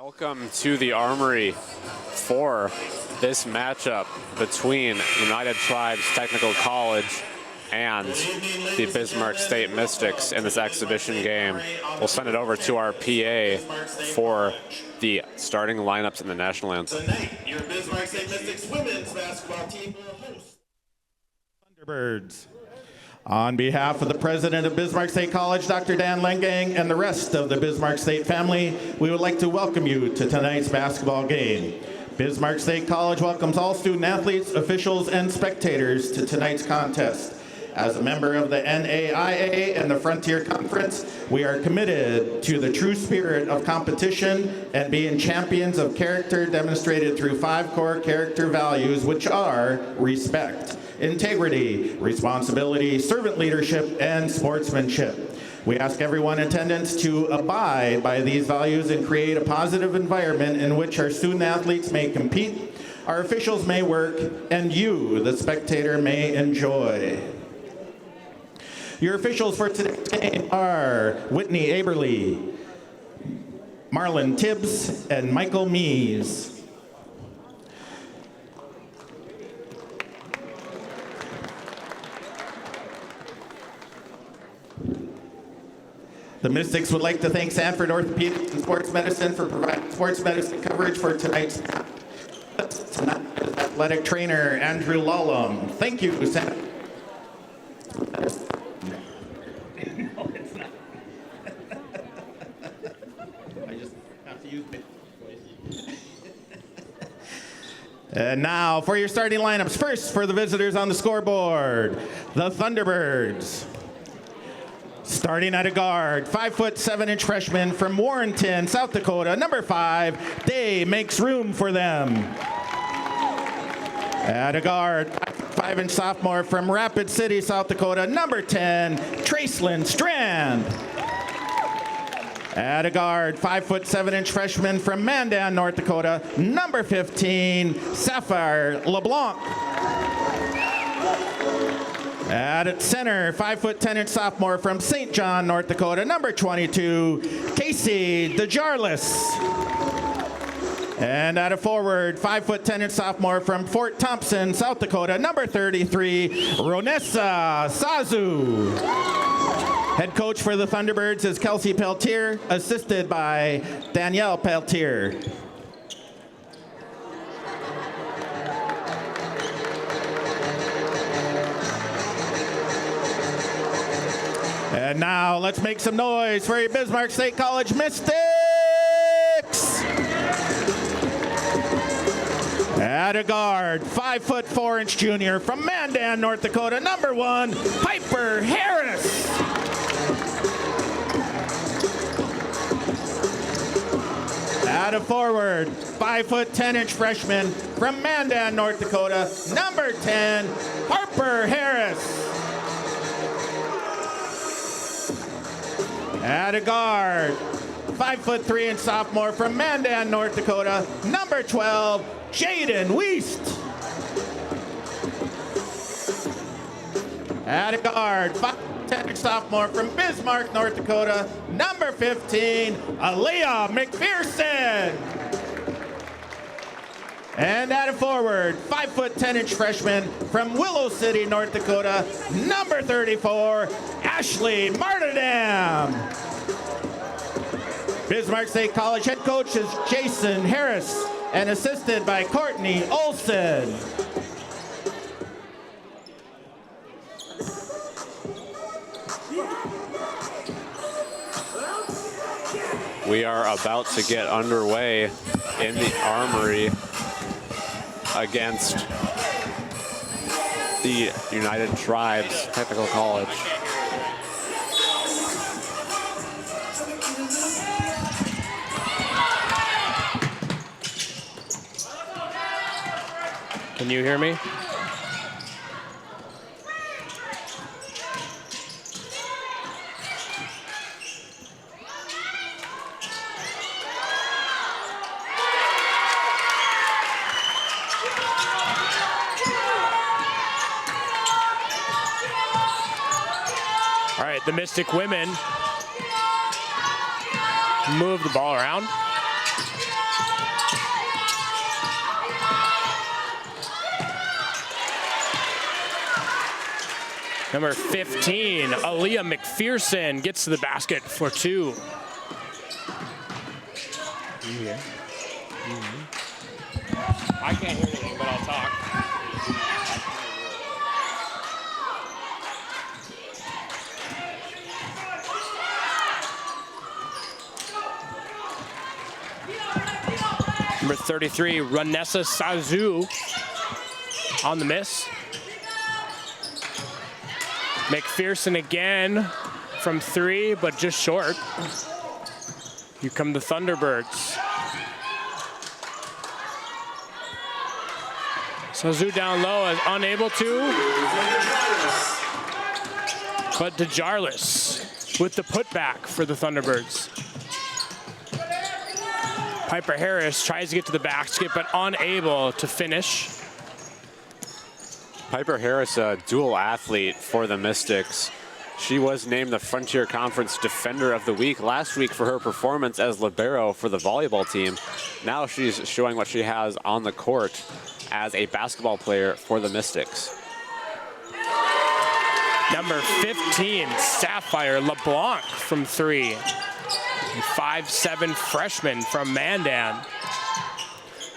Welcome to the Armory for this matchup between United Tribes Technical College and the Bismarck State Mystics in this exhibition game. We'll send it over to our PA for the starting lineups in the national anthem. Tonight, your Bismarck State Mystics women's basketball team will host Thunderbirds. On behalf of the president of Bismarck State College, Dr. Dan Lengang, and the rest of the Bismarck State family, we would like to welcome you to tonight's basketball game. Bismarck State College welcomes all student athletes, officials, and spectators to tonight's contest. As a member of the NAIA and the Frontier Conference, we are committed to the true spirit of competition and being champions of character demonstrated through 5 core character values, which are respect, integrity, responsibility, servant leadership, and sportsmanship. We ask everyone in attendance to abide by these values and create a positive environment in which our student athletes may compete, our officials may work, and you, the spectator, may enjoy. Your officials for today's game are Whitney Aberly, Marlon Tibbs, and Michael Mees. The Mystics would like to thank Sanford Orthopedics and Sports Medicine for providing sports medicine coverage for tonight's athletic trainer Andrew Lolum. Thank you, Sanford. No, it's not. I just have to use my voice. And now for your starting lineups. First, for the visitors on the scoreboard, the Thunderbirds. Starting at a guard, 5'7" freshman from Warrenton, South Dakota, number 5, Day makes room for them. At a guard, 5'5" sophomore from Rapid City, South Dakota, number 10, Tracelyn Strand. At a guard, 5'7" freshman from Mandan, North Dakota, number 15, Sapphire LeBlanc. At its center, 5'10" sophomore from St. John, North Dakota, number 22, Casey DeJarlis. And at a forward, 5'10" sophomore from Fort Thompson, South Dakota, number 33, Ronessa Sazu. Head coach for the Thunderbirds is Kelsey Peltier, assisted by Danielle Peltier. And now let's make some noise for your Bismarck State College Mystics! At a guard, 5'4" junior from Mandan, North Dakota, number 1, Piper Harris. At a forward, 5'10" freshman from Mandan, North Dakota, number 10, Harper Harris. At a guard, 5'3" sophomore from Mandan, North Dakota, number 12, Jaden Wiest. At a guard, 5'10" sophomore from Bismarck, North Dakota, number 15, Aaliyah McPherson. And at a forward, 5'10" freshman from Willow City, North Dakota, number 34, Ashley Martindam. Bismarck State College head coach is Jason Harris and assisted by Courtney Olson. We are about to get underway in the Armory against the United Tribes Technical College. Can you hear me? All right, the Mystic women move the ball around. Number 15, Aaliyah McPherson gets to the basket for 2. I can't hear anything, but I'll talk. Number 33, Ranessa Sazu on the miss. McPherson again from 3, but just short. Here come the Thunderbirds. Sazu down low is unable to. But DeJarlis with the putback for the Thunderbirds. Piper Harris tries to get to the basket, but unable to finish. Piper Harris, a dual athlete for the Mystics. She was named the Frontier Conference Defender of the Week last week for her performance as libero for the volleyball team. Now she's showing what she has on the court as a basketball player for the Mystics. Number 15, Sapphire LeBlanc from 3. 5'7" freshman from Mandan.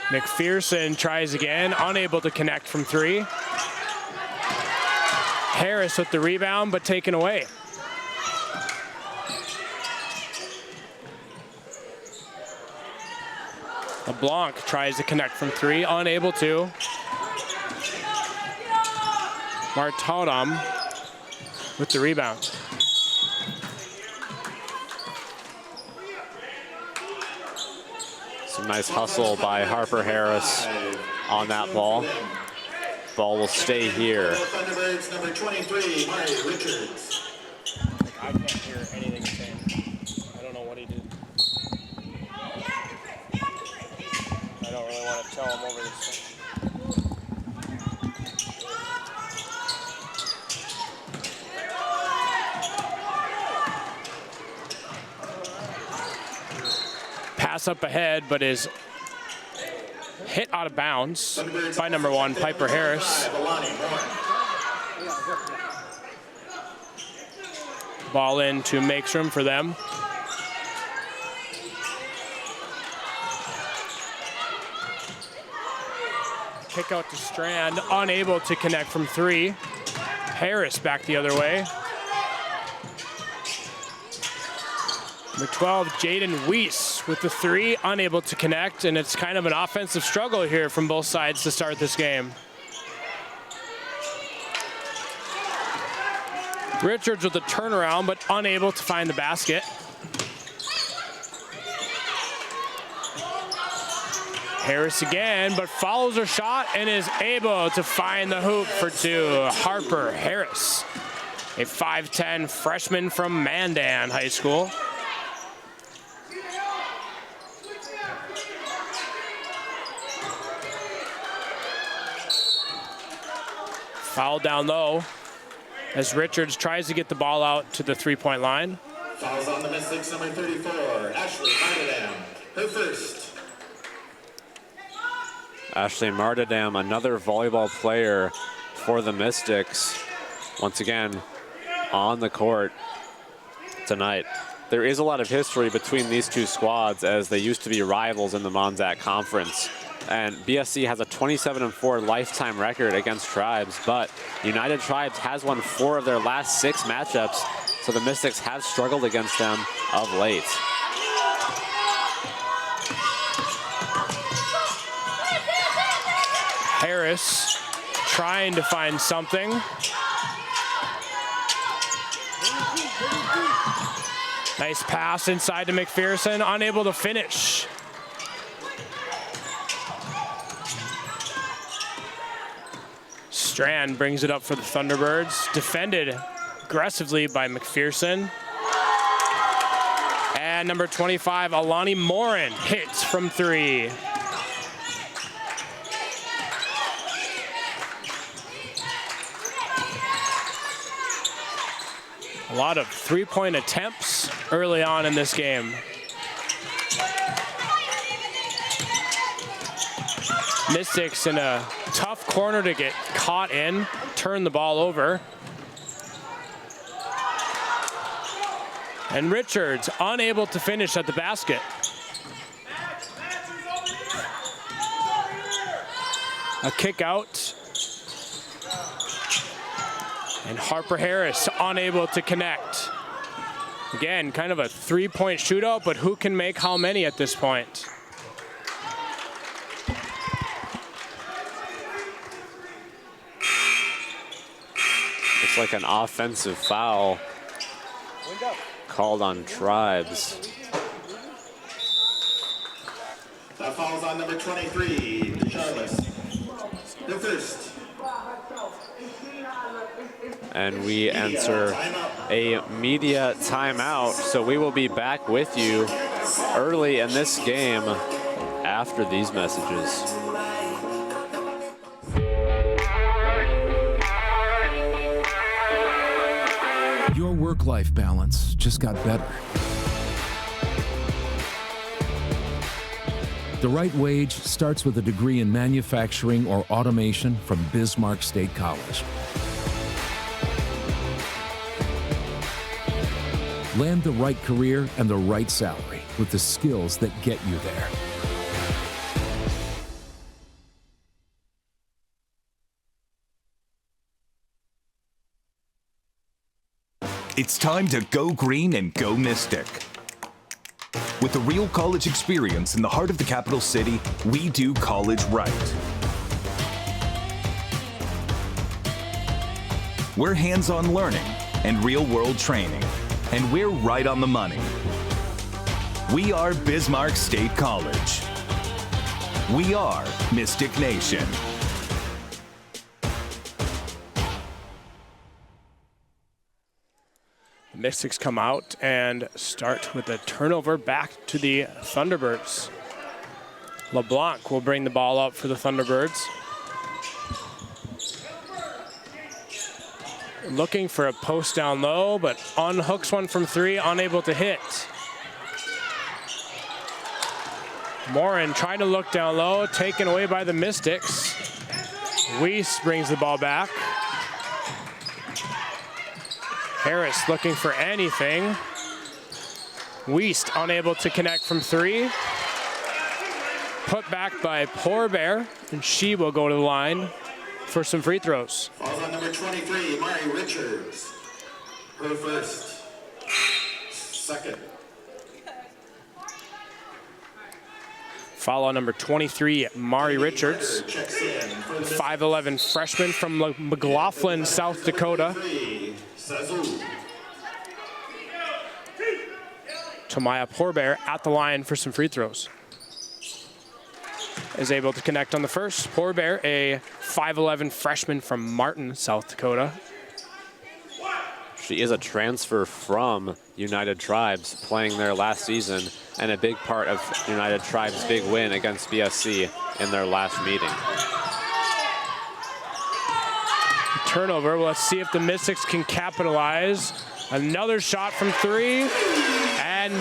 McPherson tries again, unable to connect from 3. Harris with the rebound, but taken away. LeBlanc tries to connect from 3, unable to. Martaudam with the rebound. Some nice hustle by Harper Harris on that ball. Ball will stay here. Thunderbirds, number 23, Mari Richards. I can't hear anything he's saying. I don't know what he did. I don't really want to tell him over this thing. Pass up ahead, but is hit out of bounds by number 1, Piper Harris. Ball in to makes room for them. Kick out to Strand, unable to connect from 3. Harris back the other way. Number 12, Jaden Weiss with the 3, unable to connect, and it's kind of an offensive struggle here from both sides to start this game. Richards with a turnaround, but unable to find the basket. Harris again, but follows her shot and is able to find the hoop for 2. Harper Harris, a 5'10" freshman from Mandan High School. Foul down low as Richards tries to get the ball out to the 3-point line. Fouls on the Mystics, number 34, Ashley Martindam, her first. Ashley Martindam, another volleyball player for the Mystics. Once again, on the court tonight. There is a lot of history between these two squads as they used to be rivals in the Monzac Conference. And BSC has a 27-4 lifetime record against Tribes, but United Tribes has won 4 of their last 6 matchups, so the Mystics have struggled against them of late. Harris trying to find something. Nice pass inside to McPherson, unable to finish. Strand brings it up for the Thunderbirds. Defended aggressively by McPherson. And number 25, Alani Morin hits from 3. A lot of 3-point attempts early on in this game. Mystics in a tough corner to get caught in, turn the ball over. And Richards unable to finish at the basket. A kick out. And Harper Harris unable to connect. Again, kind of a three-point shootout, but who can make how many at this point? Looks like an offensive foul called on Tribes. That falls on number 23, Charles. The first. And we enter a media timeout, so we will be back with you early in this game after these messages. Your work-life balance just got better. The right wage starts with a degree in manufacturing or automation from Bismarck State College. Land the right career and the right salary with the skills that get you there. It's time to go green and go Mystic. With a real college experience in the heart of the capital city, we do college right. We're hands-on learning and real-world training, and we're right on the money. We are Bismarck State College. We are Mystic Nation. Mystics come out and start with a turnover back to the Thunderbirds. LeBlanc will bring the ball up for the Thunderbirds. Looking for a post down low, but unhooks one from three, unable to hit. Morin trying to look down low, taken away by the Mystics. Weiss brings the ball back. Harris looking for anything. Weiss unable to connect from three. Put back by Poorbear, and she will go to the line for some free throws. Falls on number 23, Mari Richards. Her first. Second. Foul on number 23, Mari Richards. Checks in for the 5'11" freshman from McLaughlin, South Dakota. Sazu. Tamaya Poorbear at the line for some free throws. Is able to connect on the first. Poorbear, a 5'11" freshman from Martin, South Dakota. She is a transfer from United Tribes, playing there last season, and a big part of United Tribes' big win against BSC in their last meeting. Turnover. Let's see if the Mystics can capitalize. Another shot from three, and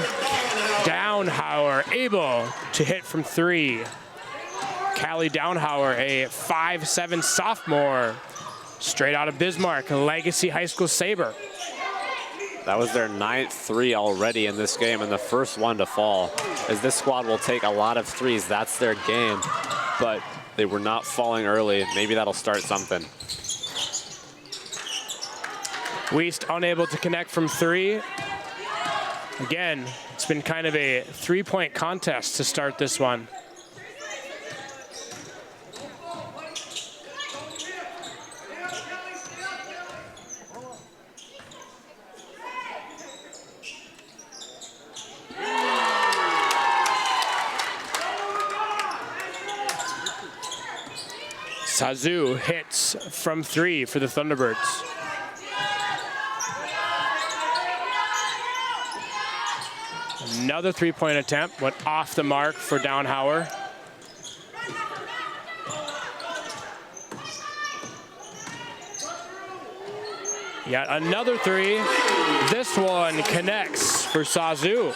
Downhauer able to hit from three. Callie Downhauer, a 5'7" sophomore, straight out of Bismarck, a Legacy High School Sabre. That was their 9th three already in this game, and the first one to fall. As this squad will take a lot of threes, that's their game, but they were not falling early. Maybe that'll start something. Weist unable to connect from three. Again, it's been kind of a three-point contest to start this one. Sazu hits from three for the Thunderbirds. Another three-point attempt, went off the mark for Downhauer. Yet another three. This one connects for Sazu.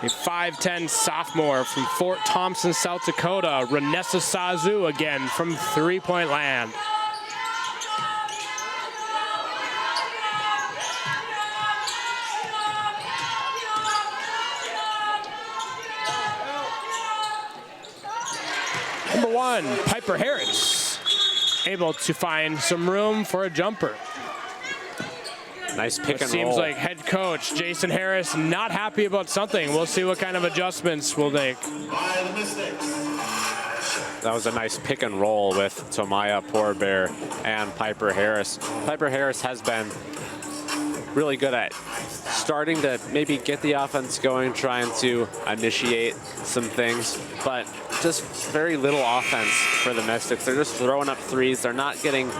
A 5'10 sophomore from Fort Thompson, South Dakota, Renessa Sazu again from three-point land. Number 1, Piper Harris, able to find some room for a jumper. Nice pick and roll. Seems like head coach Jason Harris not happy about something. We'll see what kind of adjustments we'll make. By the Mystics. That was a nice pick and roll with Tomaya Poorbear and Piper Harris. Piper Harris has been really good at starting to maybe get the offense going, trying to initiate some things, but just very little offense for the Mystics. They're just throwing up threes. They're not getting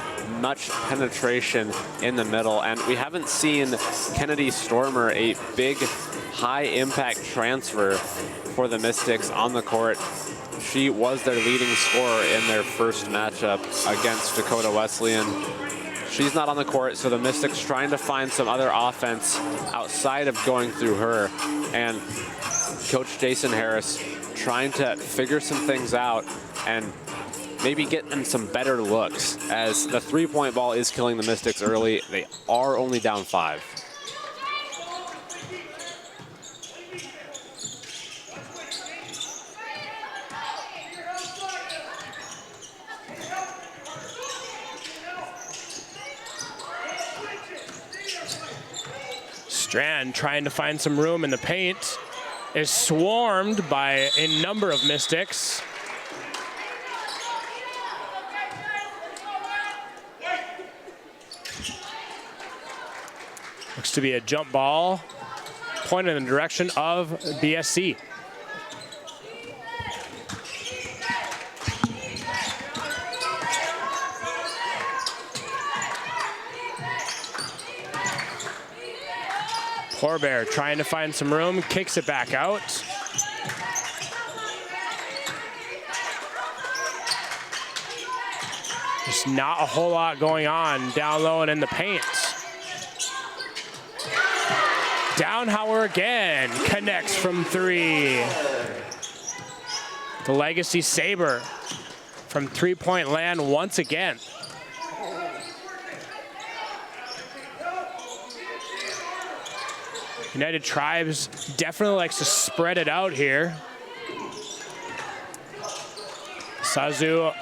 much penetration in the middle, and we haven't seen Kennedy Stormer, a big, high-impact transfer for the Mystics, on the court. She was their leading scorer in their first matchup against Dakota Wesleyan. She's not on the court, so the Mystics trying to find some other offense outside of going through her. And Coach Jason Harris trying to figure some things out and maybe get them some better looks, as the three-point ball is killing the Mystics early. They are only down 5. Strand trying to find some room in the paint, is swarmed by a number of Mystics. Looks to be a jump ball pointed in the direction of BSC. Poorbear trying to find some room, kicks it back out. Just not a whole lot going on down low and in the paint. Downhauer again, connects from 3. The Legacy Sabre from three-point land once again. United Tribes definitely likes to spread it out here. Sazu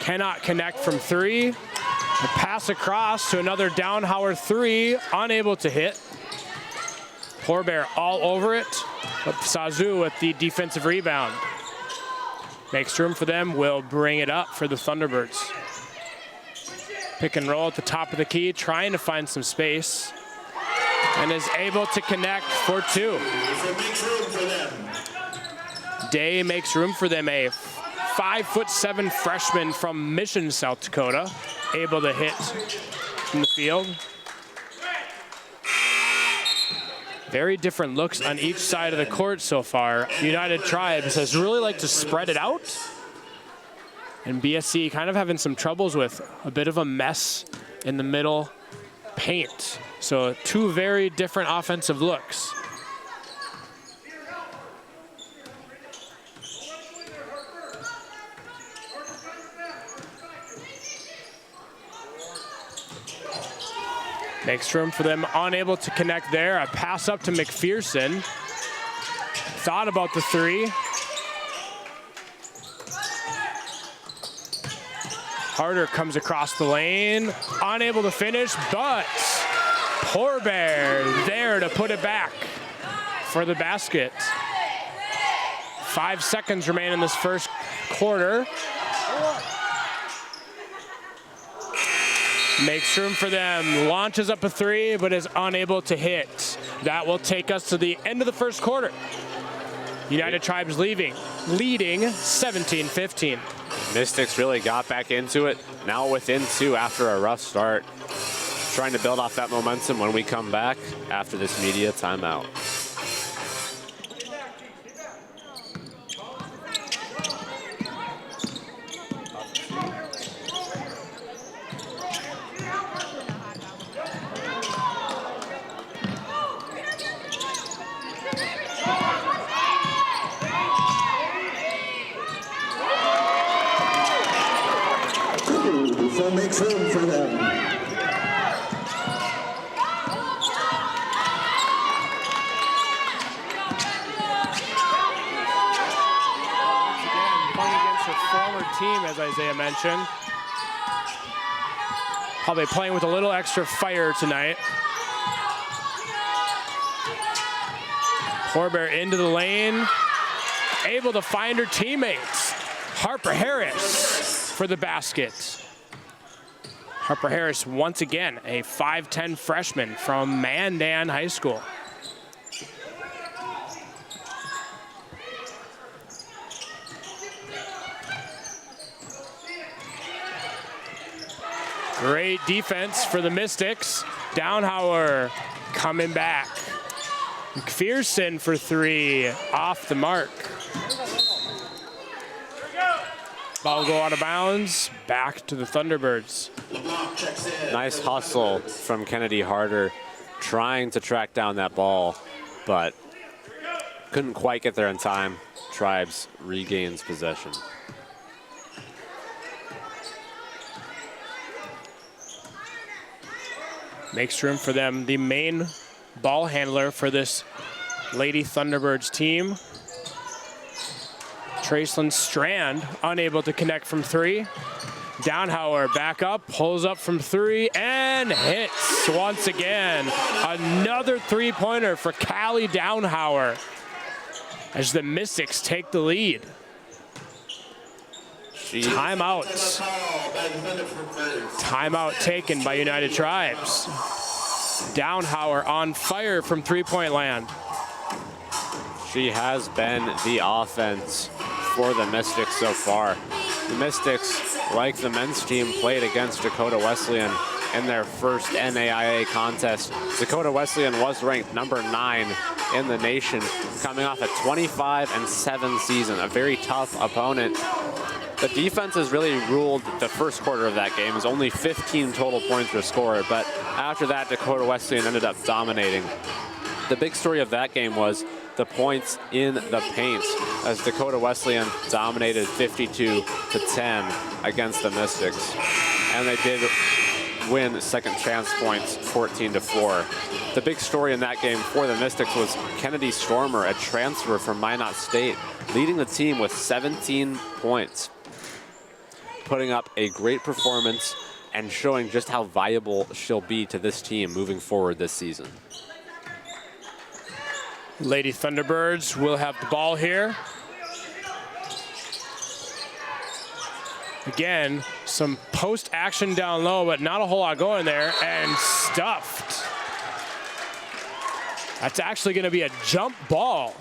cannot connect from 3. The pass across to another Downhauer 3, unable to hit. Poorbear all over it, but Sazu with the defensive rebound. Makes room for them, will bring it up for the Thunderbirds. Pick and roll at the top of the key, trying to find some space, and is able to connect for 2. Day makes room for them, a 5'7" freshman from Mission, South Dakota, able to hit from the field. Very different looks on each side of the court so far. United Tribes has really liked to spread it out, and BSC kind of having some troubles with a bit of a mess in the middle paint. So 2 very different offensive looks. Makes room for them, unable to connect there. A pass up to McPherson. Thought about the 3. Harder comes across the lane, unable to finish, but Poorbear there to put it back for the basket. 5 seconds remain in this first quarter. Makes room for them, launches up a 3, but is unable to hit. That will take us to the end of the first quarter. United Tribes leading 17-15. Mystics really got back into it, now within 2 after a rough start. Trying to build off that momentum when we come back after this media timeout. makes room for them. Playing against her former team, as Isaiah mentioned. Probably playing with a little extra fire tonight. Porbear into the lane, able to find her teammates. Harper Harris for the basket. Harper Harris, once again, a 5'10 freshman from Mandan High School. Great defense for the Mystics. Downhauer coming back. McPherson for three, off the mark. Ball will go out of bounds, back to the Thunderbirds. Nice hustle from Kennedy Harder, trying to track down that ball, but couldn't quite get there in time. Tribes regains possession. Makes room for them. The main ball handler for this Lady Thunderbirds team, Tracelyn Strand, unable to connect from three. Downhauer back up, pulls up from three, and hits once again. Another three-pointer for Callie Downhauer as the Mystics take the lead. Timeout. Timeout taken by United Tribes. Downhauer on fire from three-point land. She has been the offense for the Mystics so far. The Mystics, like the men's team, played against Dakota Wesleyan in their first NAIA contest. Dakota Wesleyan was ranked number 9 in the nation, coming off a 25-7 season, a very tough opponent. The defense has really ruled the first quarter of that game. It was only 15 total points were scored, but after that, Dakota Wesleyan ended up dominating. The big story of that game was the points in the paint, as Dakota Wesleyan dominated 52-10 against the Mystics. And they did win second chance points 14-4. The big story in that game for the Mystics was Kennedy Stormer, a transfer from Minot State, leading the team with 17 points, putting up a great performance and showing just how valuable she'll be to this team moving forward this season. Lady Thunderbirds will have the ball here. Again, some post action down low, but not a whole lot going there, and stuffed. That's actually going to be a jump ball.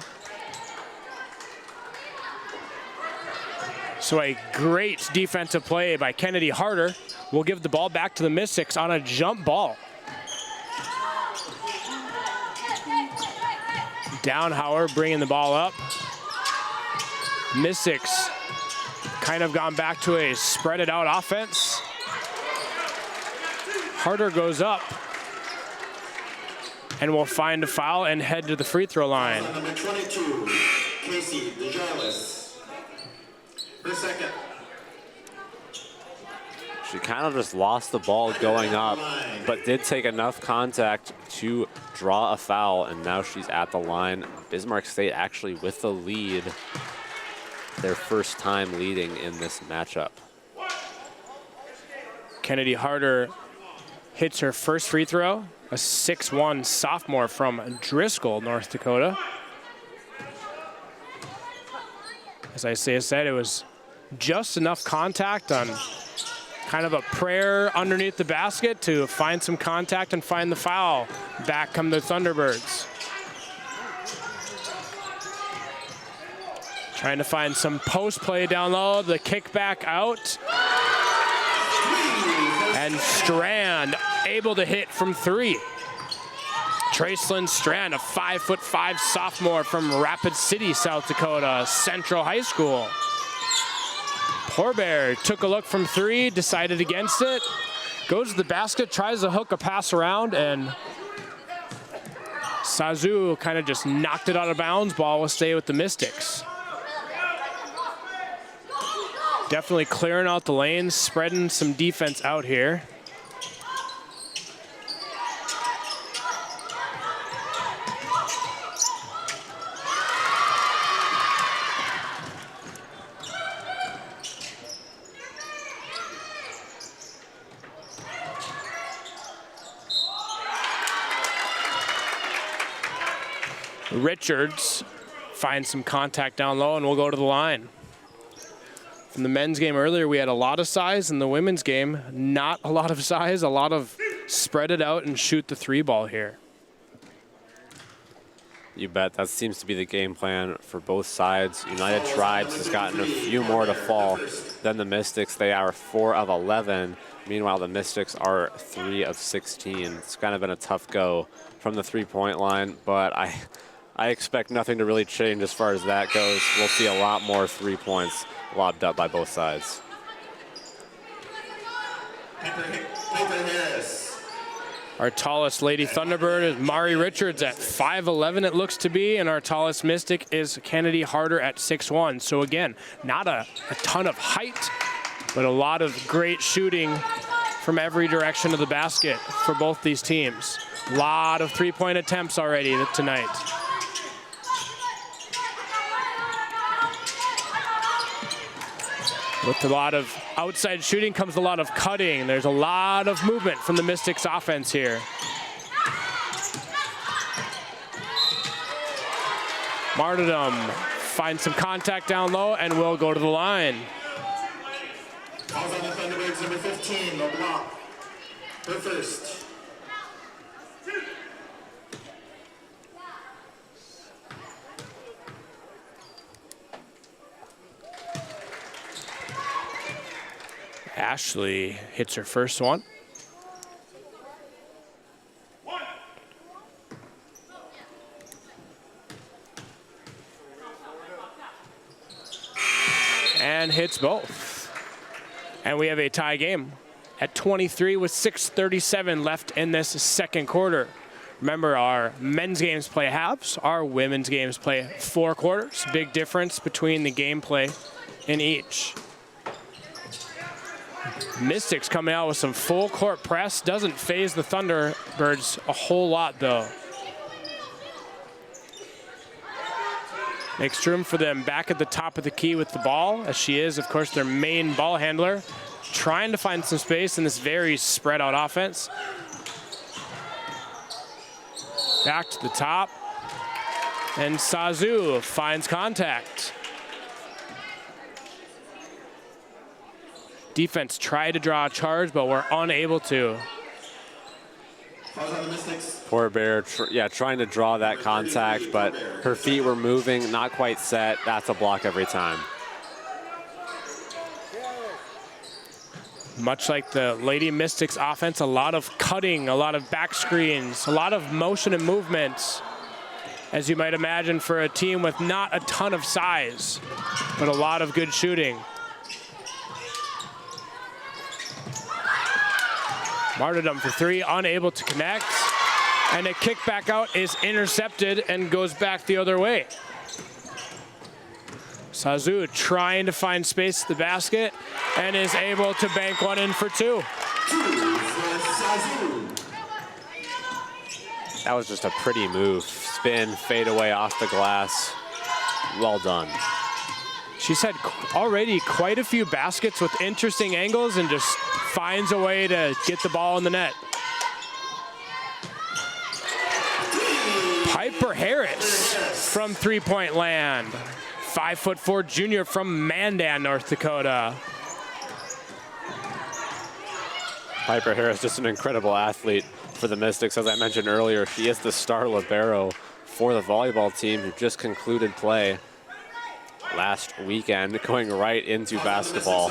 So a great defensive play by Kennedy Harder will give the ball back to the Mystics on a jump ball. Downhauer bringing the ball up. Mystics kind of gone back to a spread it out offense. Harder goes up and will find a foul and head to the free throw line. Number 22, Casey DeJarlis. Her second. She kind of just lost the ball going up, but did take enough contact to draw a foul, and now she's at the line. Bismarck State actually with the lead, their first time leading in this matchup. Kennedy Harder hits her first free throw, a 6'1" sophomore from Driscoll, North Dakota. As Isaiah said, it was just enough contact on kind of a prayer underneath the basket to find some contact and find the foul. Back come the Thunderbirds. Trying to find some post play down low, the kick back out. And Strand able to hit from three. Tracelyn Strand, a 5'5" sophomore from Rapid City, South Dakota Central High School. Porbear took a look from three, decided against it, goes to the basket, tries to hook a pass around, and Sazu kind of just knocked it out of bounds. Ball will stay with the Mystics. Definitely clearing out the lanes, spreading some defense out here. Richards finds some contact down low and we'll go to the line. In the men's game earlier, we had a lot of size. In the women's game, not a lot of size, a lot of spread it out and shoot the 3 ball here. You bet. That seems to be the game plan for both sides. United Tribes has gotten a few more to fall than the Mystics. They are 4 of 11. Meanwhile, the Mystics are 3 of 16. It's kind of been a tough go from the 3-point line, but I expect nothing to really change as far as that goes. We'll see a lot more 3 points lobbed up by both sides. Our tallest Lady Thunderbird is Mari Richards at 5'11", it looks to be, and our tallest Mystic is Kennedy Harder at 6'1". So again, not a ton of height, but a lot of great shooting from every direction of the basket for both these teams. A lot of 3-point attempts already tonight. With a lot of outside shooting comes a lot of cutting. There's a lot of movement from the Mystics offense here. Martyrdom finds some contact down low and will go to the line. Calls on the Thunderbirds, number 15, LeBlanc. Her first. Ashley hits her first one. And hits both. And we have a tie game at 23 with 6:37 left in this second quarter. Remember, our men's games play halves, our women's games play 4 quarters. Big difference between the gameplay in each. Mystics coming out with some full court press. Doesn't phase the Thunderbirds a whole lot though. Makes room for them back at the top of the key with the ball, as she is, of course, their main ball handler. Trying to find some space in this very spread out offense. Back to the top. And Sazu finds contact. Defense tried to draw a charge, but we're unable to. Poor Bear, trying to draw that contact, but her feet were moving, not quite set. That's a block every time. Much like the Lady Mystics offense, a lot of cutting, a lot of back screens, a lot of motion and movement, as you might imagine for a team with not a ton of size, but a lot of good shooting. Martyrdom for 3, unable to connect. And a kick back out is intercepted and goes back the other way. Sazu trying to find space at the basket and is able to bank one in for 2. That was just a pretty move. Spin, fade away off the glass. Well done. She's had already quite a few baskets with interesting angles and just finds a way to get the ball in the net. Piper Harris from 3-point land. 5'4" junior from Mandan, North Dakota. Piper Harris, just an incredible athlete for the Mystics. As I mentioned earlier, she is the star libero for the volleyball team who just concluded play last weekend, going right into basketball.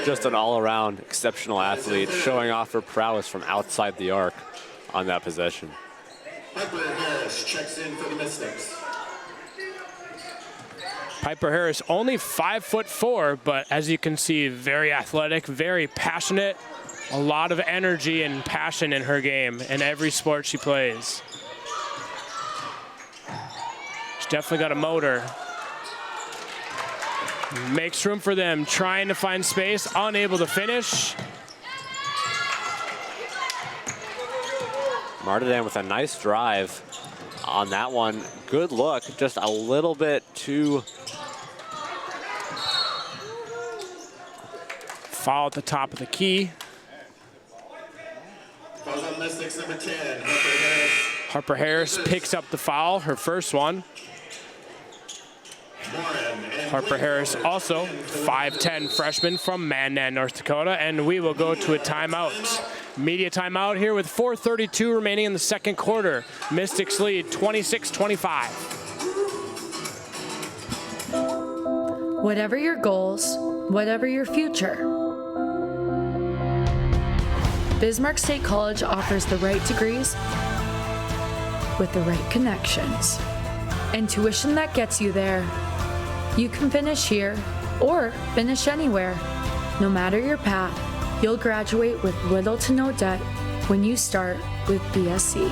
Just an all-around exceptional athlete, showing off her prowess from outside the arc on that possession. Piper Harris checks in for the Mystics. Piper Harris only 5'4", but as you can see, very athletic, very passionate, a lot of energy and passion in her game in every sport she plays. She's definitely got a motor. Makes room for them, trying to find space, unable to finish. Martyrdam with a nice drive on that one. Good look, just a little bit too. Foul at the top of the key. Falls on Mystics number 10, Harper Harris. Harper Harris picks up the foul, her first one. Harper Harris also 5'10" freshman from Mandan, North Dakota, and we will go to a timeout. Media timeout here with 4:32 remaining in the second quarter. Mystics lead 26-25. Whatever your goals, whatever your future, Bismarck State College offers the right degrees with the right connections and tuition that gets you there. You can finish here or finish anywhere. No matter your path, you'll graduate with little to no debt when you start with BSC.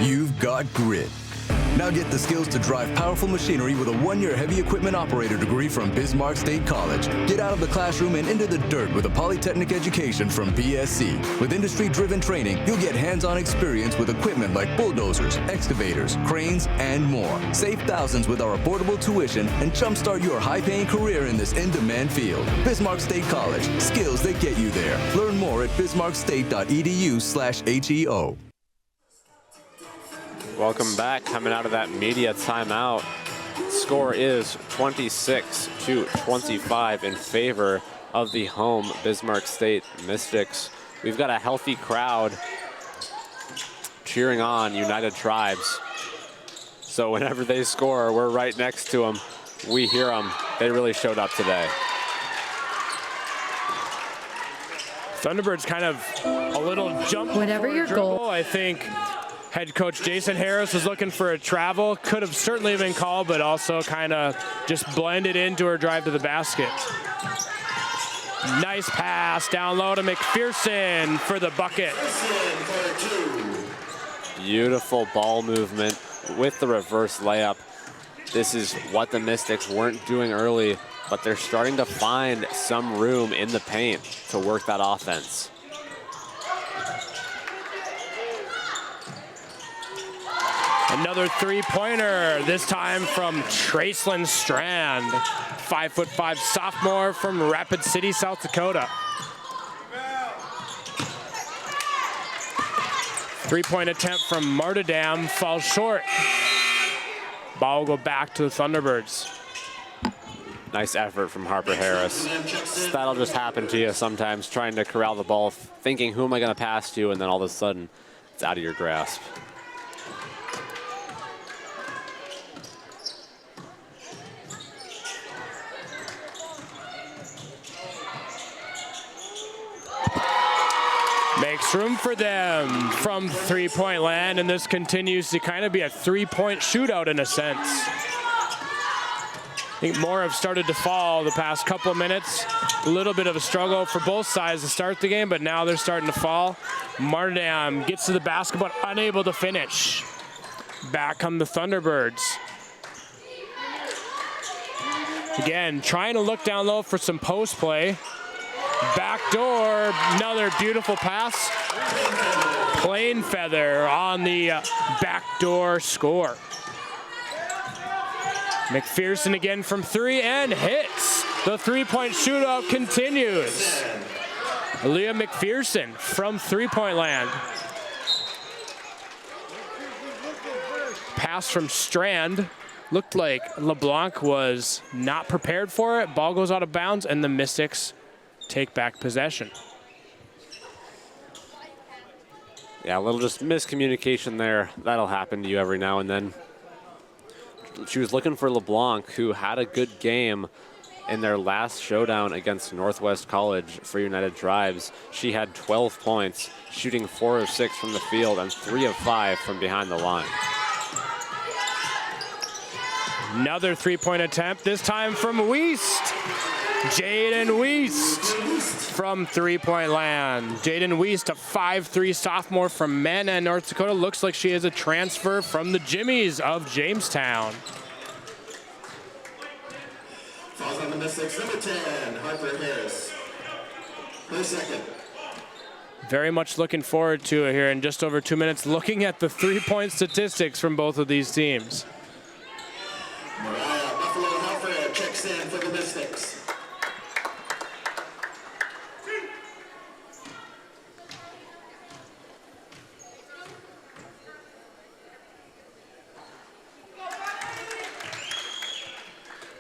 You've got grit. Now get the skills to drive powerful machinery with a 1-year heavy equipment operator degree from Bismarck State College. Get out of the classroom and into the dirt with a polytechnic education from BSC. With industry-driven training, you'll get hands-on experience with equipment like bulldozers, excavators, cranes, and more. Save thousands with our affordable tuition and jumpstart your high-paying career in this in-demand field. Bismarck State College, skills that get you there. Learn more at bismarckstate.edu/HEO. Welcome back. Coming out of that media timeout, score is 26-25 in favor of the home Bismarck State Mystics. We've got a healthy crowd cheering on United Tribes. So whenever they score, we're right next to them. We hear them. They really showed up today. Thunderbirds kind of a little jump. Whatever your goal. I think head coach Jason Harris was looking for a travel. Could have certainly been called, but also kind of just blended into her drive to the basket. Nice pass down low to McPherson for the bucket. Beautiful ball movement with the reverse layup. This is what the Mystics weren't doing early, but they're starting to find some room in the paint to work that offense. Another three-pointer, this time from Tracelyn Strand, 5'5" sophomore from Rapid City, South Dakota. Three-point attempt from Martyrdam falls short. Ball will go back to the Thunderbirds. Nice effort from Harper Harris. That'll just happen to you sometimes, trying to corral the ball, thinking, who am I going to pass to? And then all of a sudden, it's out of your grasp. Makes room for them from three-point land, and this continues to kind of be a three-point shootout in a sense. I think more have started to fall the past couple of minutes. A little bit of a struggle for both sides to start the game, but now they're starting to fall. Martyrdam gets to the basket, but unable to finish. Back come the Thunderbirds. Again, trying to look down low for some post play. Backdoor, another beautiful pass. Plain Feather on the backdoor score. McPherson again from three and hits. The three-point shootout continues. Aaliyah McPherson from three-point land. Pass from Strand. Looked like LeBlanc was not prepared for it. Ball goes out of bounds, and the Mystics take back possession. Yeah, a little just miscommunication there. That'll happen to you every now and then. She was looking for LeBlanc, who had a good game in their last showdown against Northwest College for United Tribes. She had 12 points, shooting 4 of 6 from the field and 3 of 5 from behind the line. Another three-point attempt, this time from Wiest. Jaden Wiest, from three-point land. Jaden Wiest, a 5'3" sophomore from Mandan, North Dakota. Looks like she is a transfer from the Jimmies of Jamestown. Falls on the Mystics, number 10, Harper Harris. Her second. Very much looking forward to it here in just over 2 minutes, looking at the three-point statistics from both of these teams. Mariah Buffalo Halford checks in for the Mystics.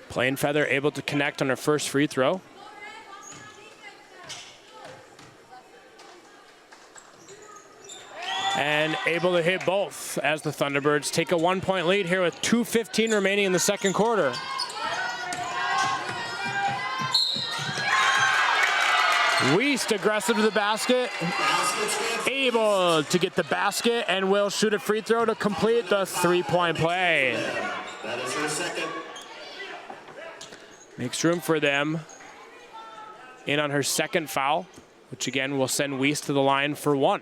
Plain Feather able to connect on her first free throw. And able to hit both as the Thunderbirds take a 1-point lead here with 2:15 remaining in the second quarter. Wiest aggressive to the basket, able to get the basket, and will shoot a free throw to complete the three-point play. That is her second. Makes room for them in on her second foul, which again will send Wiest to the line for one.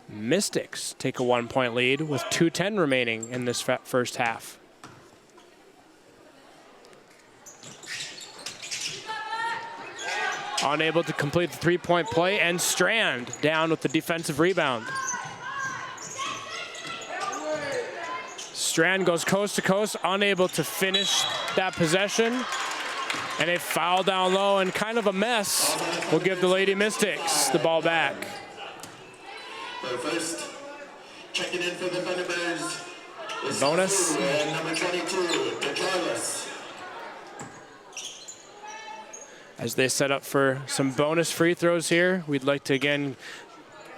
Mystics take a 1-point lead with 2:10 remaining in this first half. Unable to complete the three-point play, and Strand down with the defensive rebound. Strand goes coast to coast, unable to finish that possession. And a foul down low and kind of a mess will give the Lady Mystics the ball back. Her first, checking in for the Thunderbirds. is Bonus. And number 22, DeCharles. As they set up for some bonus free throws here, we'd like to again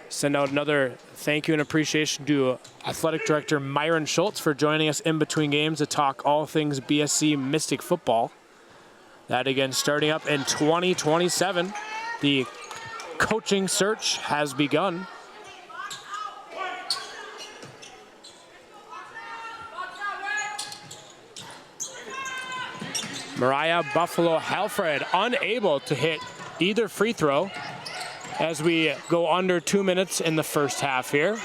send out another thank you and appreciation to Athletic Director Myron Schultz for joining us in between games to talk all things BSC Mystic football. That again starting up in 2027. The coaching search has begun. Mariah Buffalo Halfred unable to hit either free throw as we go under 2 minutes in the first half here.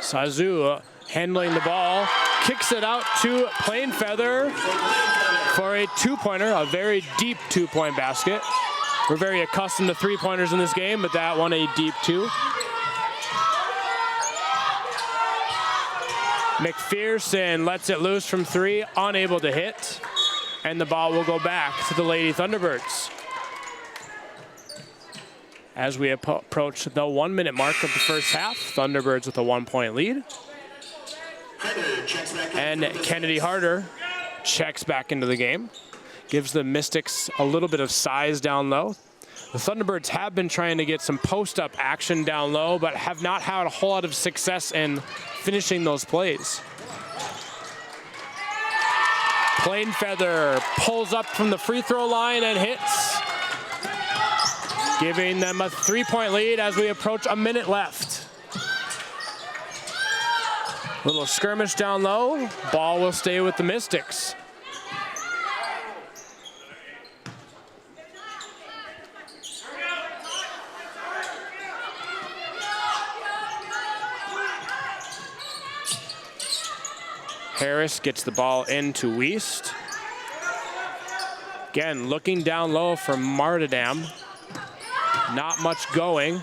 Sazu handling the ball, kicks it out to Plain Feather for a two-pointer, a very deep two-point basket. We're very accustomed to three-pointers in this game, but that one a deep two. McPherson lets it loose from three, unable to hit, and the ball will go back to the Lady Thunderbirds. As we approach the 1 minute mark of the first half, Thunderbirds with a 1-point lead. And Kennedy Harder checks back into the game, gives the Mystics a little bit of size down low. The Thunderbirds have been trying to get some post-up action down low, but have not had a whole lot of success in finishing those plays. Plain Feather pulls up from the free throw line and hits, giving them a 3-point lead as we approach a minute left. Little skirmish down low, ball will stay with the Mystics. Harris gets the ball into Wiest. Again, looking down low for Martindam. Not much going.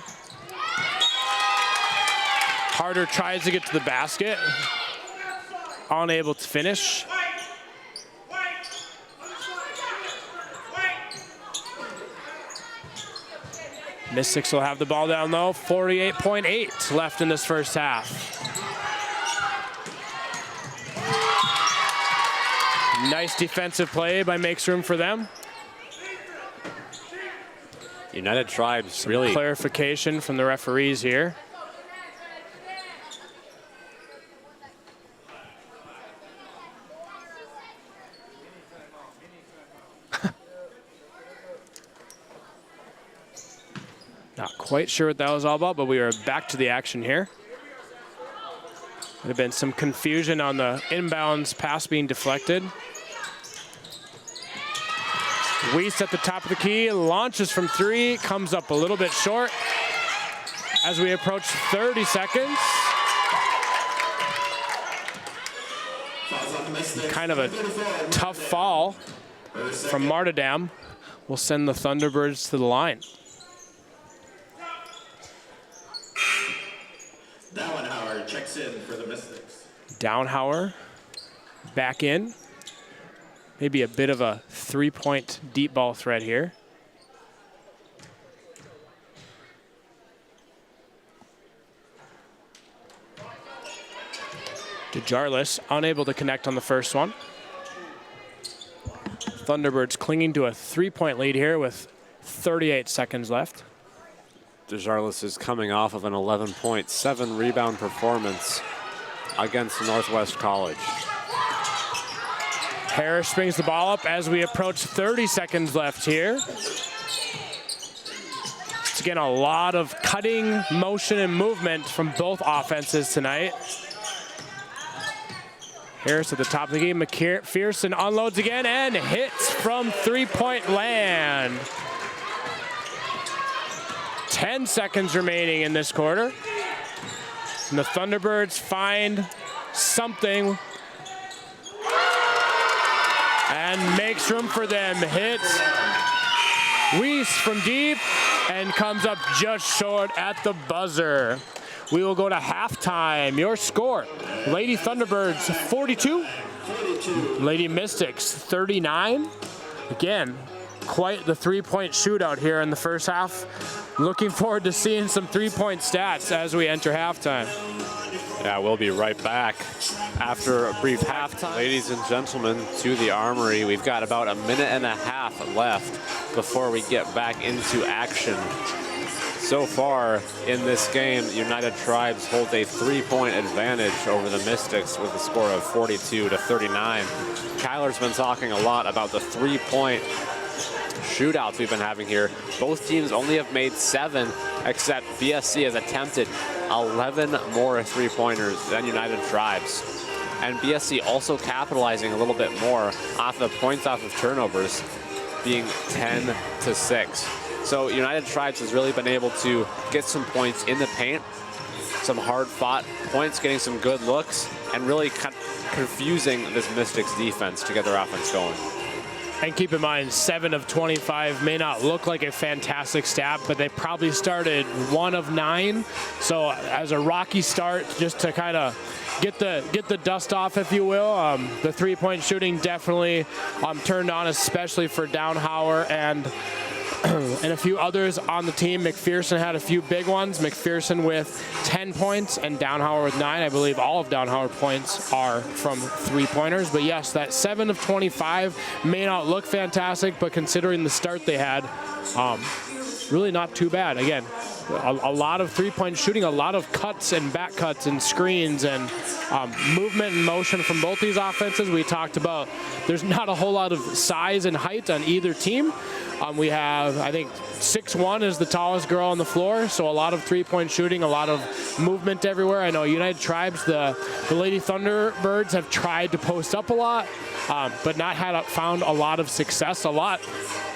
Harder tries to get to the basket. Unable to finish. Mystics will have the ball down low. 48.8 left in this first half. Nice defensive play by Makes Room for them. United Tribes really Clarification from the referees here. Not quite sure what that was all about, but we are back to the action here. There have been some confusion on the inbounds pass being deflected. Weiss at the top of the key, launches from 3, comes up a little bit short as we approach 30 seconds. Kind of a tough fall from Martyrdam will send the Thunderbirds to the line. Downhauer checks in for the Mystics. Downhauer back in. Maybe a bit of a 3-point deep ball threat here. DeJarlis unable to connect on the first one. Thunderbirds clinging to a 3-point lead here with 38 seconds left. DeJarlis is coming off of an 11.7 rebound performance against Northwest College. Harris brings the ball up as we approach 30 seconds left here. It's again a lot of cutting, motion, and movement from both offenses tonight. Harris at the top of the game. McPherson unloads again and hits from 3-point land. 10 seconds remaining in this quarter. And the Thunderbirds find something and makes room for them. Hits Weiss from deep and comes up just short at the buzzer. We will go to halftime. Your score, Lady Thunderbirds 42, Lady Mystics 39. Again, quite the 3-point shootout here in the first half. Looking forward to seeing some 3-point stats as we enter halftime. Yeah, we'll be right back after a brief halftime. Ladies and gentlemen, to the Armory. We've got about a minute and a half left before we get back into action. So far in this game, United Tribes hold a 3-point advantage over the Mystics with a score of 42-39. Kyler's been talking a lot about the 3-point shootouts we've been having here. Both teams only have made 7, except BSC has attempted 11 more 3-pointers than United Tribes. And BSC also capitalizing a little bit more off the points off of turnovers, being 10-6. So United Tribes has really been able to get some points in the paint, some hard-fought points, getting some good looks, and really confusing this Mystics defense to get their offense going. And keep in mind, 7 of 25 may not look like a fantastic stat, but they probably started 1 of 9. So as a rocky start, just to kind of get the dust off, if you will. The 3-point shooting definitely turned on, especially for Downhauer and a few others on the team. McPherson had a few big ones. McPherson with 10 points and Downhauer with 9. I believe all of Downhauer points are from 3-pointers. But yes, that 7 of 25 may not look fantastic, but considering the start they had, really not too bad. Again, a lot of 3-point shooting, a lot of cuts and back cuts and screens and movement and motion from both these offenses. We talked about there's not a whole lot of size and height on either team. We have, I think, 6'1" is the tallest girl on the floor, so a lot of 3-point shooting, a lot of movement everywhere. I know United Tribes, the Lady Thunderbirds have tried to post up a lot, but not found a lot of success. A lot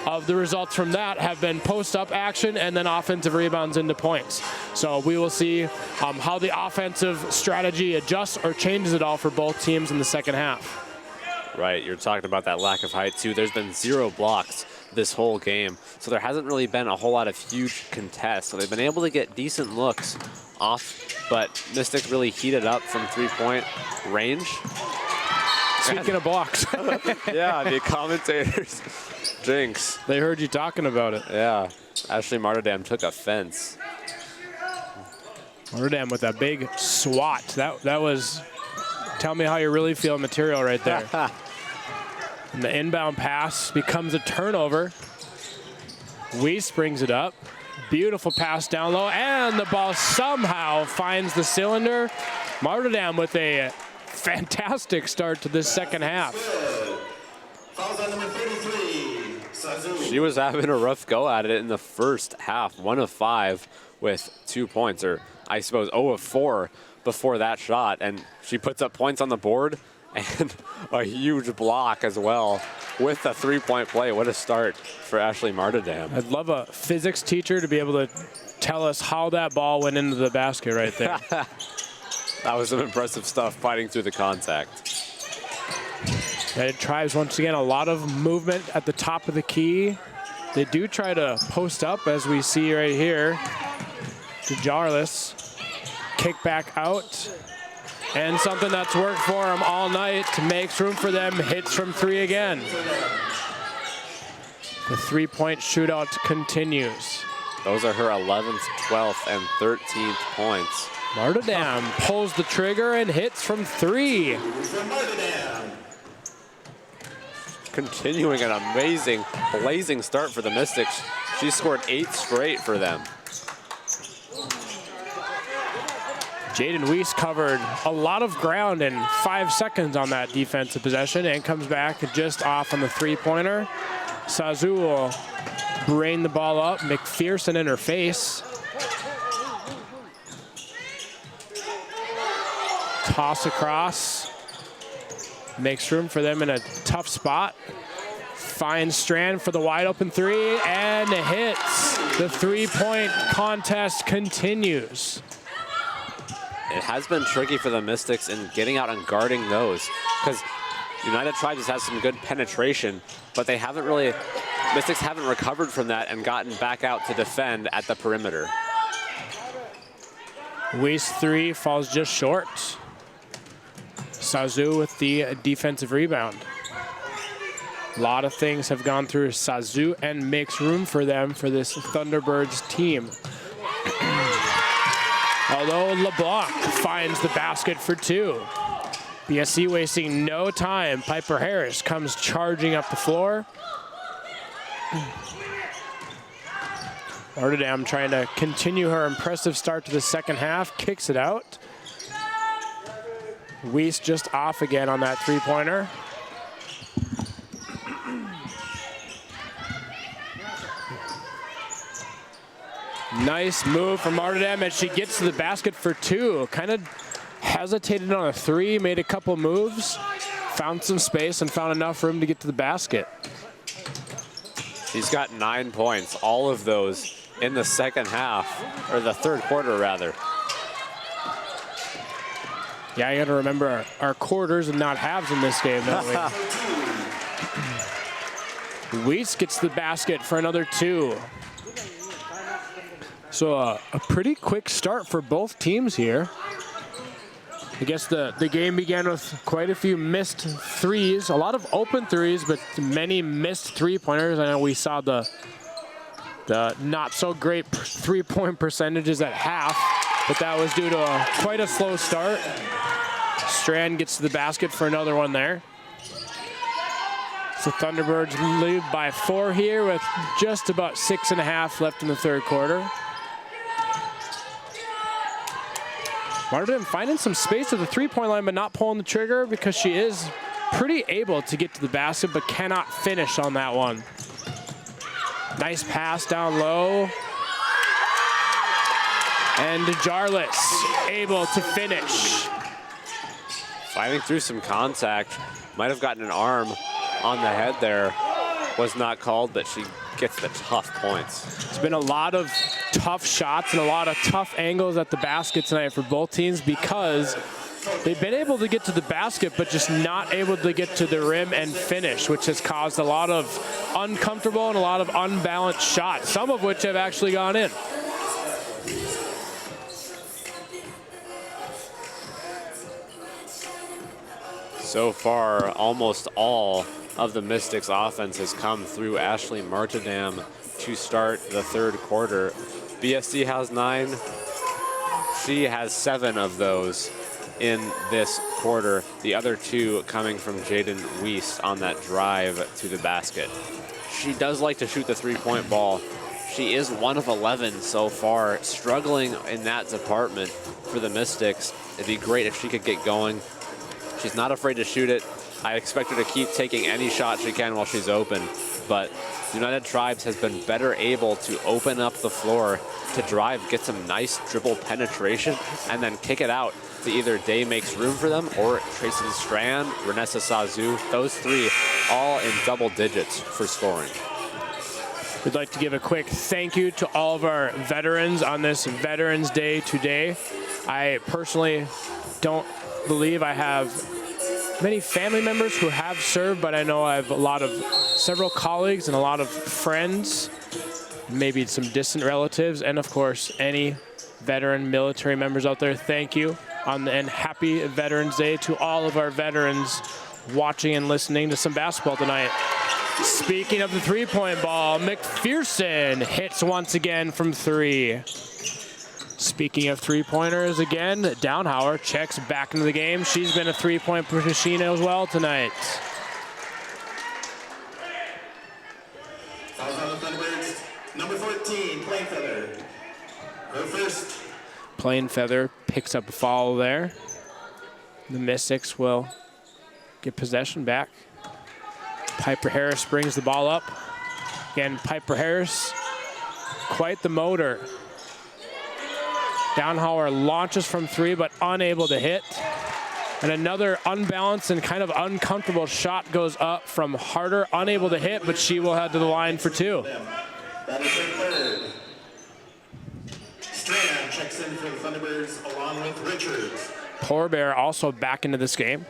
of the results from that have been post-up action and then offensive rebounds into points. So we will see how the offensive strategy adjusts or changes it all for both teams in the second half. Right, you're talking about that lack of height too. There's been 0 blocks this whole game, so there hasn't really been a whole lot of huge contests. So they've been able to get decent looks off, but Mystics really heated up from 3-point range. Speaking of blocks. Yeah, the commentators, jinx. They heard you talking about it. Yeah, Ashley Martyrdam took offense. Martyrdam with a big swat. That was, tell me how you really feel material right there. And the inbound pass becomes a turnover. Weiss brings it up. Beautiful pass down low, and the ball somehow finds the cylinder. Martyrdam with a fantastic start to this second half. Fouls on number 33, Sazumi. She was having a rough go at it in the first half. 1 of 5 with 2 points, or I suppose 0 of 4 before that shot. And she puts up points on the board and a huge block as well. with a three-point play. What a start for Ashley Martindam. I'd love a physics teacher to be able to tell us how that ball went into the basket right there. That was some impressive stuff, fighting through the contact. United Tribes, once again, a lot of movement at the top of the key. They do try to post up, as we see right here. DeJarlis, kick back out. And something that's worked for them all night, makes room for them, hits from three again. The three-point shootout continues. Those are her 11th, 12th, and 13th points. Martindam pulls the trigger and hits from three. Continuing an amazing, blazing start for the Mystics. She scored 8 straight for them. Jaden Weiss covered a lot of ground in 5 seconds on that defensive possession and comes back just off on the three-pointer. Sazu will brain the ball up. McPherson in her face. Toss across. Makes room for them in a tough spot. Finds Strand for the wide open three and hits. The three-point contest continues. It has been tricky for the Mystics in getting out and guarding those, because United Tribes has some good penetration, but they haven't really, Mystics haven't recovered from that and gotten back out to defend at the perimeter. Weiss three falls just short. Sazu with the defensive rebound. A lot of things have gone through Sazu and makes room for them for this Thunderbirds team. Although LeBlanc finds the basket for two. BSC wasting no time. Piper Harris comes charging up the floor. Martindam trying to continue her impressive start to the second half, kicks it out. Weiss just off again on that three-pointer. Nice move from Martindam as she gets to the basket for two. Kind of hesitated on a three, made a couple moves, found some space and found enough room to get to the basket. She's got 9 points, all of those in the second half, or the third quarter rather. Yeah, you gotta remember our quarters and not halves in this game, don't we? Weiss gets the basket for another two. So a pretty quick start for both teams here. I guess the game began with quite a few missed threes, a lot of open threes, but many missed three-pointers. I know we saw the not so great three-point percentages at half, but that was due to quite a slow start. Strand gets to the basket for another one there. So Thunderbirds lead by 4 here with just about 6.5 left in the third quarter. Martindam finding some space at the three-point line, but not pulling the trigger because she is pretty able to get to the basket, but cannot finish on that one. Nice pass down low. And DeJarlis able to finish. Fighting through some contact. Might have gotten an arm on the head there. Was not called, but she gets the tough points. It's been a lot of tough shots and a lot of tough angles at the basket tonight for both teams because they've been able to get to the basket, but just not able to get to the rim and finish, which has caused a lot of uncomfortable and a lot of unbalanced shots, some of which have actually gone in. So far, almost all of the Mystics offense has come through Ashley Martindam to start the third quarter. BSC has 9. She has 7 of those in this quarter. The other 2 coming from Jaden Weiss on that drive to the basket. She does like to shoot the three-point ball. She is 1 of 11 so far, struggling in that department for the Mystics. It'd be great if she could get going. She's not afraid to shoot it. I expect her to keep taking any shot she can while she's open, but United Tribes has been better able to open up the floor to drive, get some nice dribble penetration, and then kick it out to either Day makes room for them or Tracy Strand, Renessa Sazu. Those 3 all in double digits for scoring. We'd like to give a quick thank you to all of our veterans on this Veterans Day today. I personally don't believe I have many family members who have served, but I know I have several colleagues and a lot of friends, maybe some distant relatives, and of course, any veteran military members out there. Thank you, and happy Veterans Day to all of our veterans watching and listening to some basketball tonight. Speaking of the three-point ball, McPherson hits once again from three. Speaking of three-pointers again, Downhauer checks back into the game. She's been a three-point machine as well tonight. Fouls on the Thunderbirds. Number 14, Plainfeather. Her first. Plainfeather picks up a foul there. The Mystics will get possession back. Piper Harris brings the ball up. Again, Piper Harris, quite the motor. Downhauer launches from three, but unable to hit. And another unbalanced and kind of uncomfortable shot goes up from Harder, unable to hit, but she will head to the line for two. That is her third. Strand checks in for the Thunderbirds along with Richards. Poor Bear also back into this game.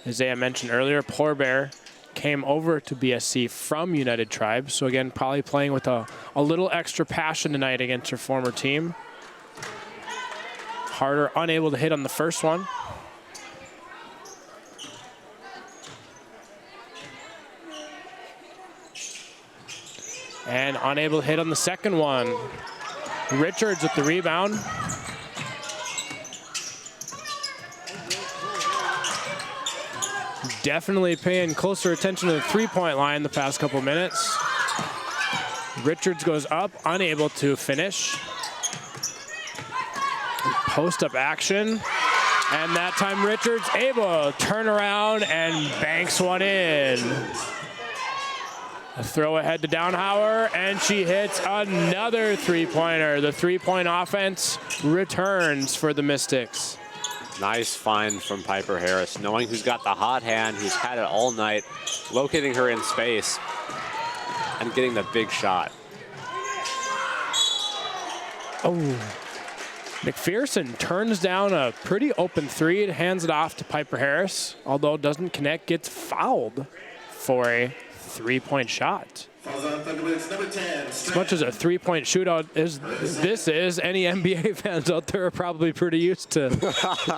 As I mentioned earlier, Poor Bear came over to BSC from United Tribes. So again, probably playing with a little extra passion tonight against her former team. Harder unable to hit on the first one. And unable to hit on the second one. Richards with the rebound. Definitely paying closer attention to the three-point line the past couple minutes. Richards goes up, unable to finish. Post-up action. And that time Richards able to turn around and banks one in. A throw ahead to Downhauer, and she hits another three-pointer. The three-point offense returns for the Mystics. Nice find from Piper Harris, knowing who's got the hot hand, who's had it all night, locating her in space, and getting the big shot. Oh, McPherson turns down a pretty open three and hands it off to Piper Harris, although doesn't connect, gets fouled for a three-point shot. Fouls on Thunderbirds, number 10. As much as a three-point shootout as this is, any NBA fans out there are probably pretty used to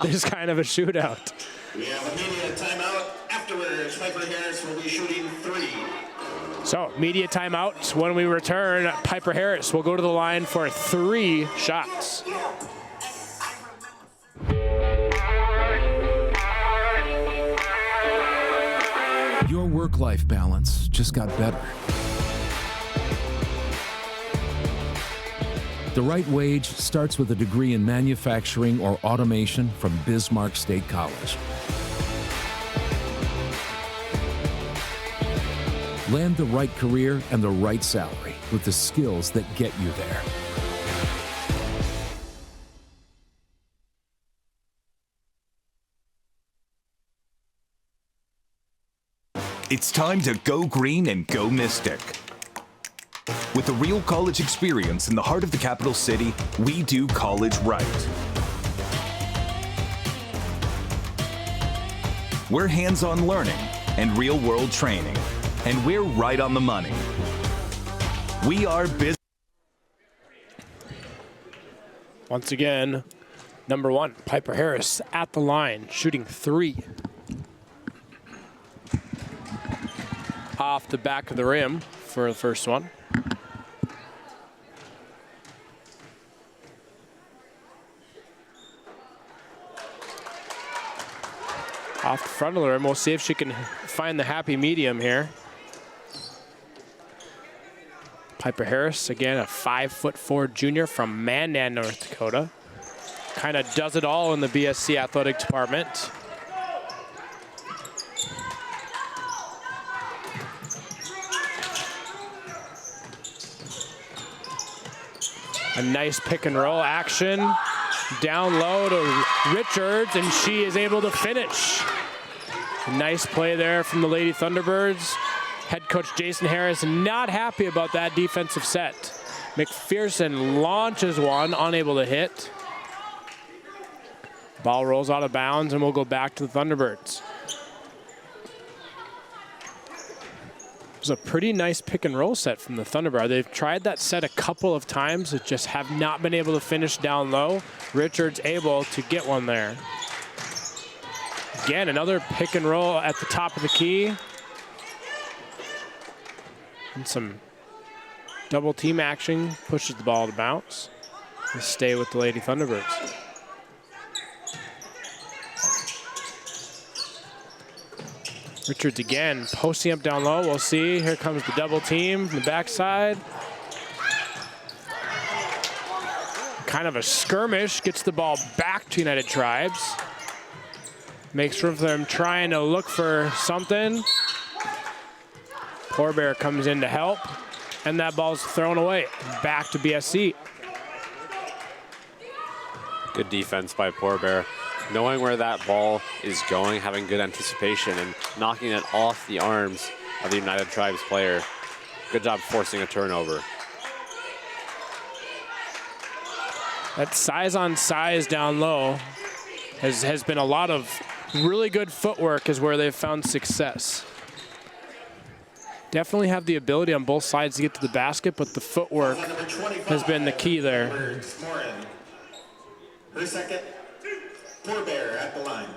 this kind of a shootout. We have a media timeout. Afterwards, Piper Harris will be shooting three. So, media timeout. When we return, Piper Harris will go to the line for 3 shots. Your work-life balance just got better. The right wage starts with a degree in manufacturing or automation from Bismarck State College. Land the right career and the right salary with the skills that get you there. It's time to go green and go Mystic. With a real college experience in the heart of the capital city, we do college right. We're hands-on learning and real-world training, and we're right on the money. We are Once again, number 1, Piper Harris at the line, shooting 3. Off the back of the rim for the first one. Off the front of the rim, we'll see if she can find the happy medium here. Piper Harris, again, a 5'4" junior from Mandan, North Dakota. Kind of does it all in the BSC athletic department. A nice pick and roll action. Down low to Richards, and she is able to finish. Nice play there from the Lady Thunderbirds. Head coach Jason Harris not happy about that defensive set. McPherson launches one, unable to hit. Ball rolls out of bounds and we'll go back to the Thunderbirds. It was a pretty nice pick and roll set from the Thunderbird. They've tried that set a couple of times, but just have not been able to finish down low. Richards able to get one there. Again, another pick and roll at the top of the key. And some double team action pushes the ball to bounce. And stay with the Lady Thunderbirds. Richards again, posting up down low. We'll see. Here comes the double team from the backside. Kind of a skirmish. Gets the ball back to United Tribes. Makes room for them trying to look for something. Poor Bear comes in to help. And that ball's thrown away. Back to BSC. Good defense by Poor Bear. Knowing where that ball is going, having good anticipation, and knocking it off the arms of the United Tribes player. Good job forcing a turnover. That size on size down low has been a lot of really good footwork is where they've found success. Definitely have the ability on both sides to get to the basket, but the footwork has been the key there. Her second. Poor Bear at the line.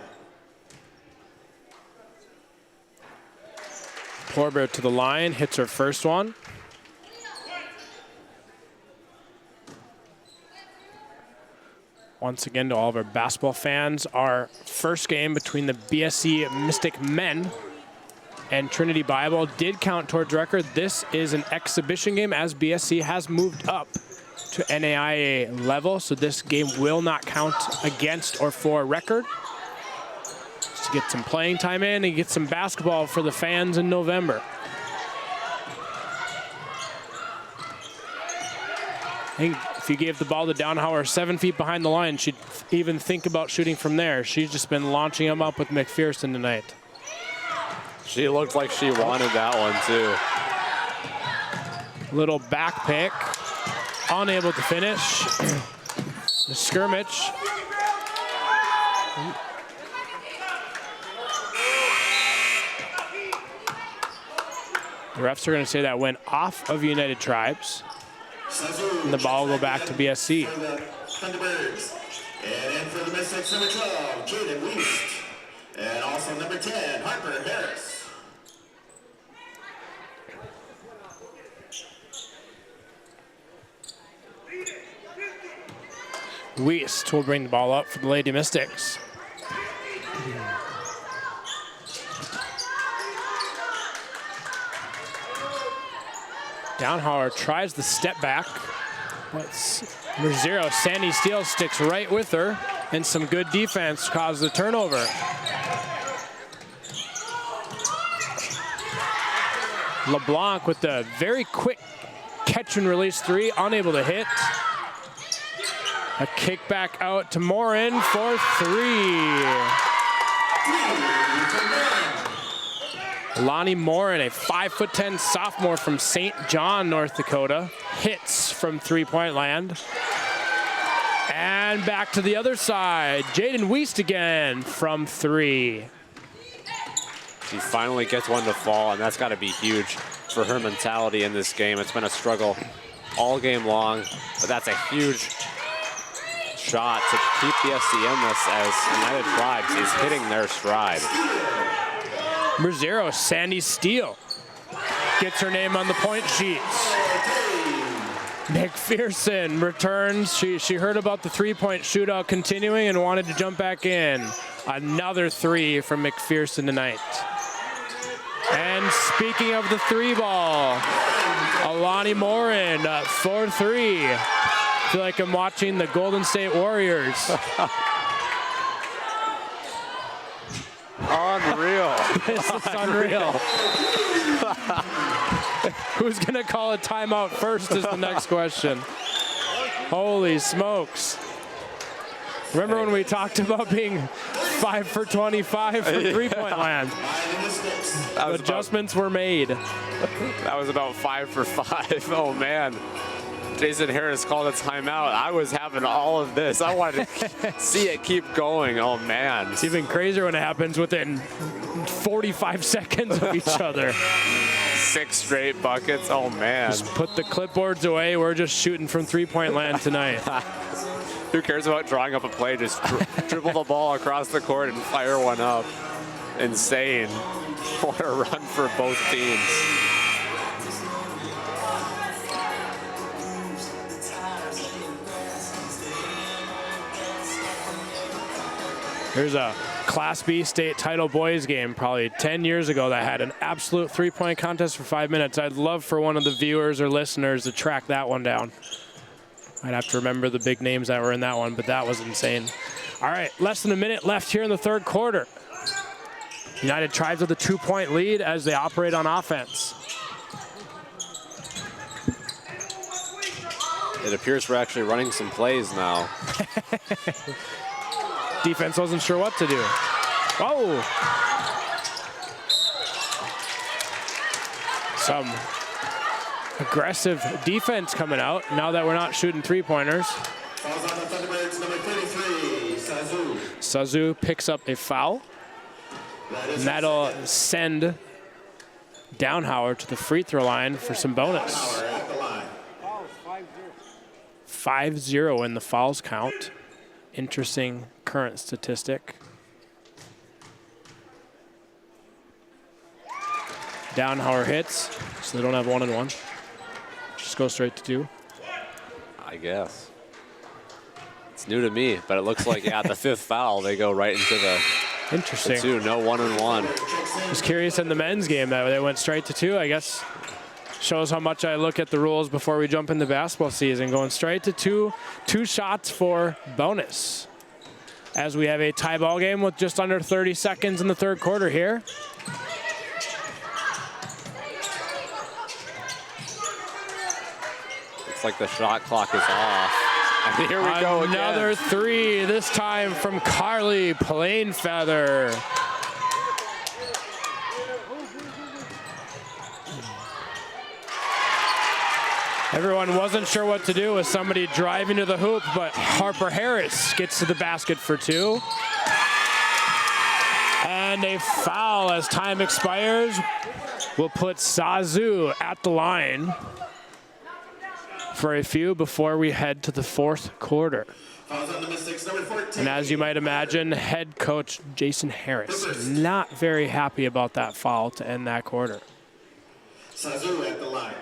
Poor Bear to the line, hits her first one. Once again, to all of our basketball fans, our first game between the BSC Mystic men and Trinity Bible did count towards record. This is an exhibition game as BSC has moved up to NAIA level, so this game will not count against or for record. Just to get some playing time in and get some basketball for the fans in November. I think if you gave the ball to Downhauer 7 feet behind the line, she'd even think about shooting from there. She's just been launching them up with McPherson tonight. She looked like she wanted that one too. Little back pick. Unable to finish. The skirmish. The refs are going to say that went off of United Tribes. And the ball will go back to BSC. For the Thunderbirds. And in for the Mystics, number 12, Jaden Weist. And also number 10, Harper Harris. Weist will bring the ball up for the Lady Mystics. Downhauer tries the step back, but Zero, Sandy Steele sticks right with her, and some good defense caused the turnover. LeBlanc with the very quick catch and release three, unable to hit. A kick back out to Morin for three. Lonnie Morin, a 5'10" sophomore from St. John, North Dakota, hits from three-point land. And back to the other side, Jaden Weist again from three. She finally gets one to fall, and that's got to be huge for her mentality in this game. It's been a struggle all game long, but that's a huge shot to keep BSC in this as United Tribes is hitting their stride. Merzero, Sandy Steele gets her name on the point sheets. McPherson returns. She heard about the three-point shootout continuing and wanted to jump back in. Another three from McPherson tonight. And speaking of the three ball, Alani Morin for three. I feel like I'm watching the Golden State Warriors. Unreal. This is unreal. Who's going to call a timeout first is the next question. Holy smokes. Remember when we talked about being 5 for 25 from three-point land. Adjustments were made. That was about 5 for 5. Oh, man. Jason Harris called a timeout. I was having all of this. I wanted to see it keep going. Oh, man. It's even crazier when it happens within 45 seconds of each other. 6 straight buckets. Oh, man. Just put the clipboards away. We're just shooting from three-point land tonight. Who cares about drawing up a play? Just dribble the ball across the court and fire one up. Insane. What a run for both teams. Here's a Class B state title boys game probably 10 years ago that had an absolute three-point contest for 5 minutes. I'd love for one of the viewers or listeners to track that one down. I'd have to remember the big names that were in that one, but that was insane. All right, less than a minute left here in the third quarter. United Tribes with a 2-point lead as they operate on offense. It appears we're actually running some plays now. Defense wasn't sure what to do. Whoa! Some aggressive defense coming out now that we're not shooting three-pointers. Falls on the Thunderbirds, number 33, Sazu. Sazu picks up a foul. And that'll send Downhauer to the free throw line for some bonus. 5-0 in the fouls count. Interesting current statistic. Downhauer hits, so they don't have 1-and-1. Just go straight to 2. I guess. It's new to me, but it looks like, yeah, the 5th foul, they go right into the Interesting. 2. No 1-and-1. Was curious in the men's game that they went straight to 2. I guess shows how much I look at the rules before we jump into basketball season. Going straight to 2. 2 shots for bonus. As we have a tie ball game with just under 30 seconds in the third quarter here. Looks like the shot clock is off. And here we go again. Another 3, this time from Carly Plainfeather. Everyone wasn't sure what to do with somebody driving to the hoop, but Harper Harris gets to the basket for 2. And a foul as time expires will put Sazu at the line for a few before we head to the fourth quarter. And as you might imagine, head coach Jason Harris not very happy about that foul to end that quarter. Sazu at the line.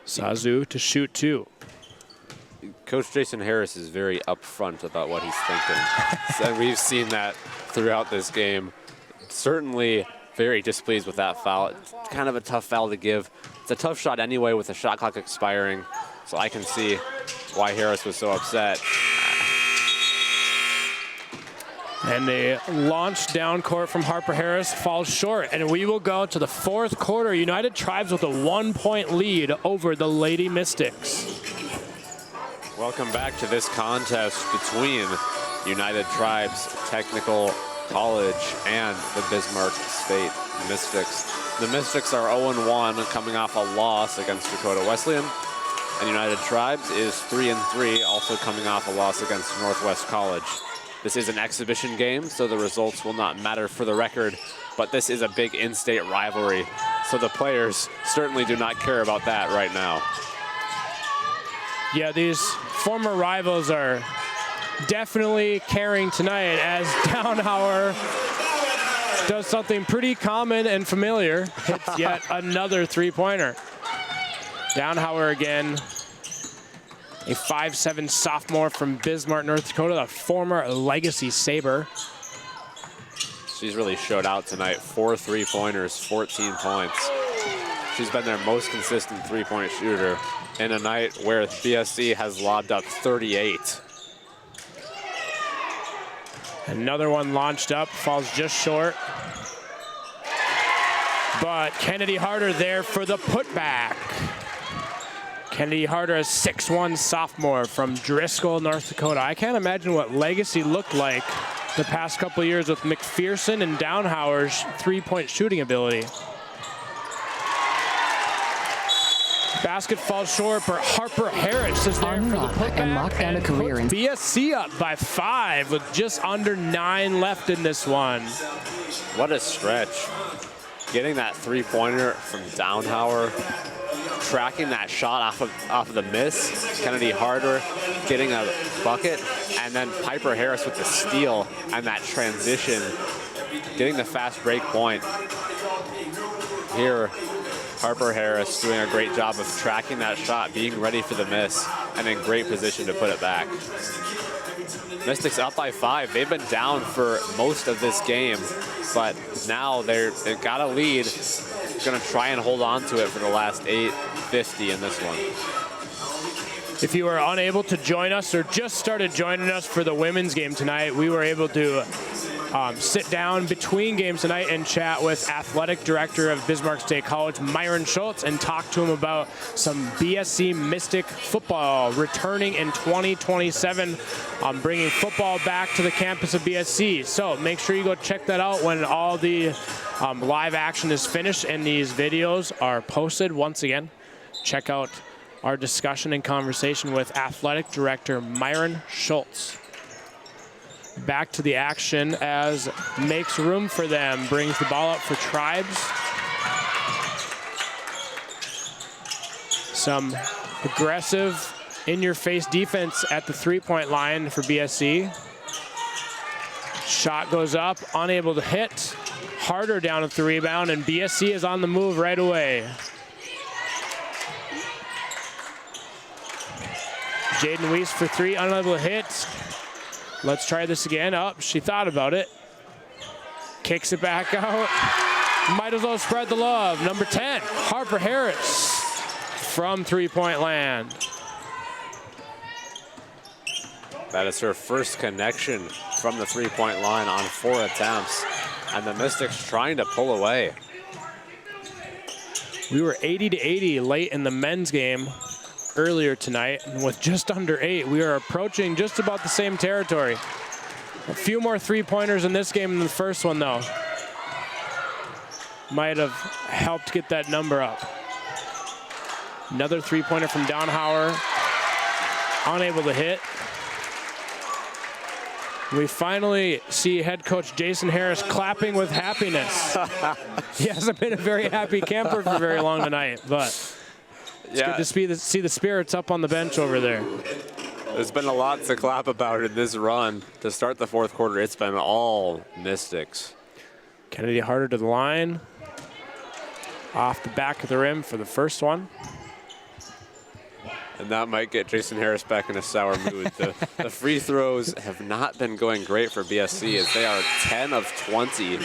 Sazu to shoot 2. Coach Jason Harris is very upfront about what he's thinking. So we've seen that throughout this game. Certainly very displeased with that foul. It's kind of a tough foul to give. It's a tough shot anyway with the shot clock expiring. So I can see why Harris was so upset. And a launch down court from Harper Harris falls short. And we will go to the fourth quarter. United Tribes with a 1-point lead over the Lady Mystics. Welcome back to this contest between United Tribes Technical College and the Bismarck State Mystics. The Mystics are 0-1 coming off a loss against Dakota Wesleyan. And United Tribes is 3-3, also coming off a loss against Northwest College. This is an exhibition game, so the results will not matter for the record, but this is a big in-state rivalry, so the players certainly do not care about that right now. Yeah, these former rivals are definitely caring tonight as Downhauer does something pretty common and familiar, hits yet another three-pointer. Downhauer again. A 5'7" sophomore from Bismarck, North Dakota, a former Legacy Sabre. She's really showed out tonight. 4 3-pointers, 14 points. She's been their most consistent three-point shooter in a night where BSC has lobbed up 38. Another one launched up, falls just short. But Kennedy Harder there for the putback. Kennedy Harder, a 6'1" sophomore from Driscoll, North Dakota. I can't imagine what Legacy looked like the past couple of years with McPherson and Downhauer's three-point shooting ability. Basket falls short, but Harper Harris is there for the putback and lock down a career puts BSC up by 5 with just under 9 left in this one. What a stretch. Getting that three-pointer from Downhauer, tracking that shot off of the miss, Kennedy Harder getting a bucket, and then Piper Harris with the steal and that transition, getting the fast break point. Here, Harper Harris doing a great job of tracking that shot, being ready for the miss, and in great position to put it back. Mystics up by 5. They've been down for most of this game, but now they've got a lead. Going to try and hold on to it for the last 8:50 in this one. If you were unable to join us or just started joining us for the women's game tonight, we were able to sit down between games tonight and chat with Athletic Director of Bismarck State College, Myron Schultz, and talk to him about some BSC Mystic football returning in 2027, bringing football back to the campus of BSC. So make sure you go check that out when all the live action is finished and these videos are posted. Once again, check out our discussion and conversation with Athletic Director Myron Schultz. Back to the action as makes room for them, brings the ball up for Tribes. Some aggressive in-your-face defense at the three-point line for BSC. Shot goes up, unable to hit. Harder down at the rebound, and BSC is on the move right away. Jaden Weiss for 3, unable to hit. Let's try this again. Up, she thought about it. Kicks it back out. Might as well spread the love. Number 10, Harper Harris from three-point land. That is her first connection from the three-point line on 4 attempts. And the Mystics trying to pull away. We were 80-80 late in the men's game earlier tonight, and with just under 8, we are approaching just about the same territory. A few more three-pointers in this game than the first one, though. Might have helped get that number up. Another three-pointer from Downhauer, unable to hit. We finally see head coach Jason Harris clapping with happiness. He hasn't been a very happy camper for very long tonight, but it's good to see the spirits up on the bench over there. There's been a lot to clap about in this run. To start the fourth quarter, it's been all Mystics. Kennedy Harder to the line. Off the back of the rim for the first one. And that might get Jason Harris back in a sour mood. The free throws have not been going great for BSC as they are 10 of 20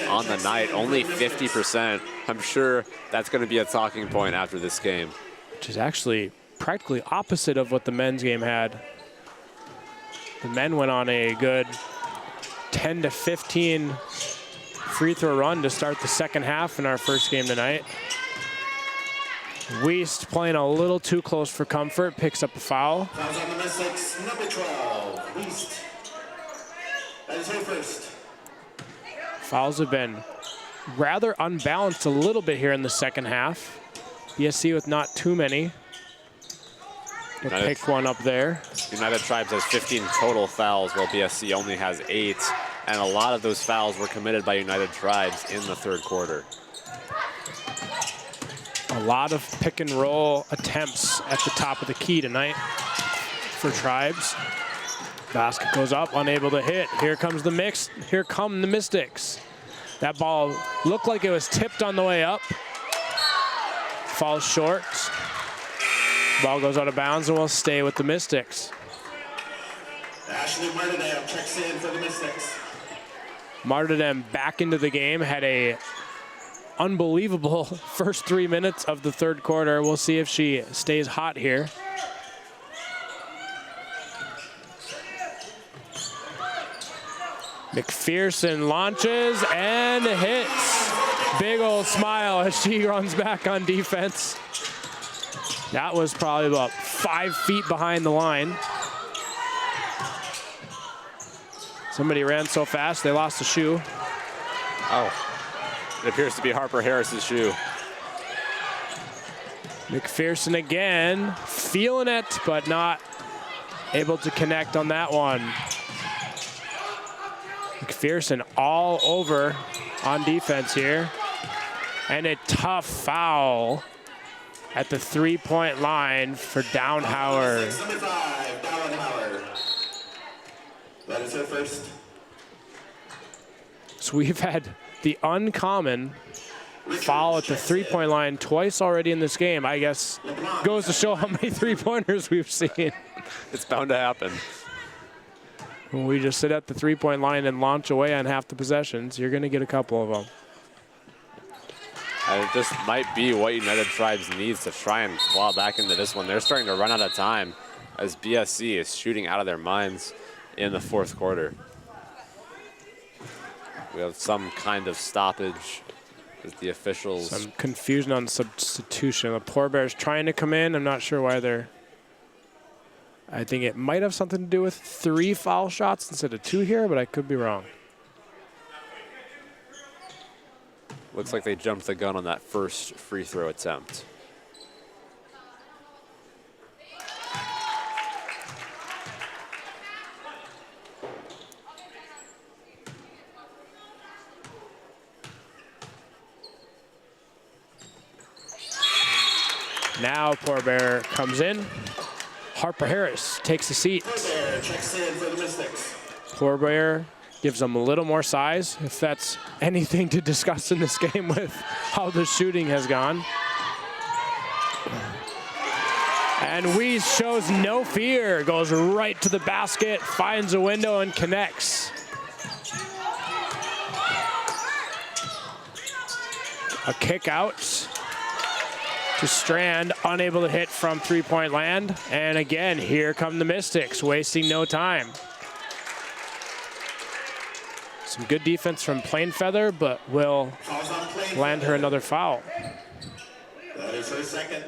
on the night, only 50%. I'm sure that's going to be a talking point after this game. Which is actually practically opposite of what the men's game had. The men went on a good 10 to 15 free throw run to start the second half in our first game tonight. Weist playing a little too close for comfort, picks up a foul. Fouls on the Mystics, number 12, Weist. That is her first. Fouls have been rather unbalanced a little bit here in the second half. BSC with not too many. We'll pick one up there. United Tribes has 15 total fouls, while BSC only has 8. And a lot of those fouls were committed by United Tribes in the third quarter. A lot of pick and roll attempts at the top of the key tonight for Tribes. Basket goes up, unable to hit. Here comes the mix. Here come the Mystics. That ball looked like it was tipped on the way up. Falls short. Ball goes out of bounds and will stay with the Mystics. Ashley Martindale checks in for the Mystics. Martindale back into the game, had a unbelievable first 3 minutes of the third quarter. We'll see if she stays hot here. McPherson launches and hits. Big old smile as she runs back on defense. That was probably about 5 feet behind the line. Somebody ran so fast they lost a shoe. Oh, it appears to be Harper Harris's shoe. McPherson again, feeling it, but not able to connect on that one. McPherson all over on defense here. And a tough foul at the three-point line for Downhauer. Number 5, Downhauer. That is her first. So we've had the uncommon foul at the three-point line twice already in this game. I guess goes to show how many three-pointers we've seen. It's bound to happen. When we just sit at the three-point line and launch away on half the possessions, you're going to get a couple of them. And this might be what United Tribes needs to try and claw back into this one. They're starting to run out of time as BSC is shooting out of their minds in the fourth quarter. We have some kind of stoppage as the officials. Some confusion on substitution. The Poor Bears trying to come in. I'm not sure why they're. I think it might have something to do with 3 foul shots instead of 2 here, but I could be wrong. Looks like they jumped the gun on that first free throw attempt. Now Poor Bear comes in. Harper Harris takes a seat. Poor Bear checks in for the Mystics. Poor Bear gives them a little more size, if that's anything to discuss in this game with how the shooting has gone. And Weiss shows no fear, goes right to the basket, finds a window and connects. A kick out to Strand, unable to hit from three-point land. And again, here come the Mystics, wasting no time. Some good defense from Plainfeather, but will land her another foul. That is her second.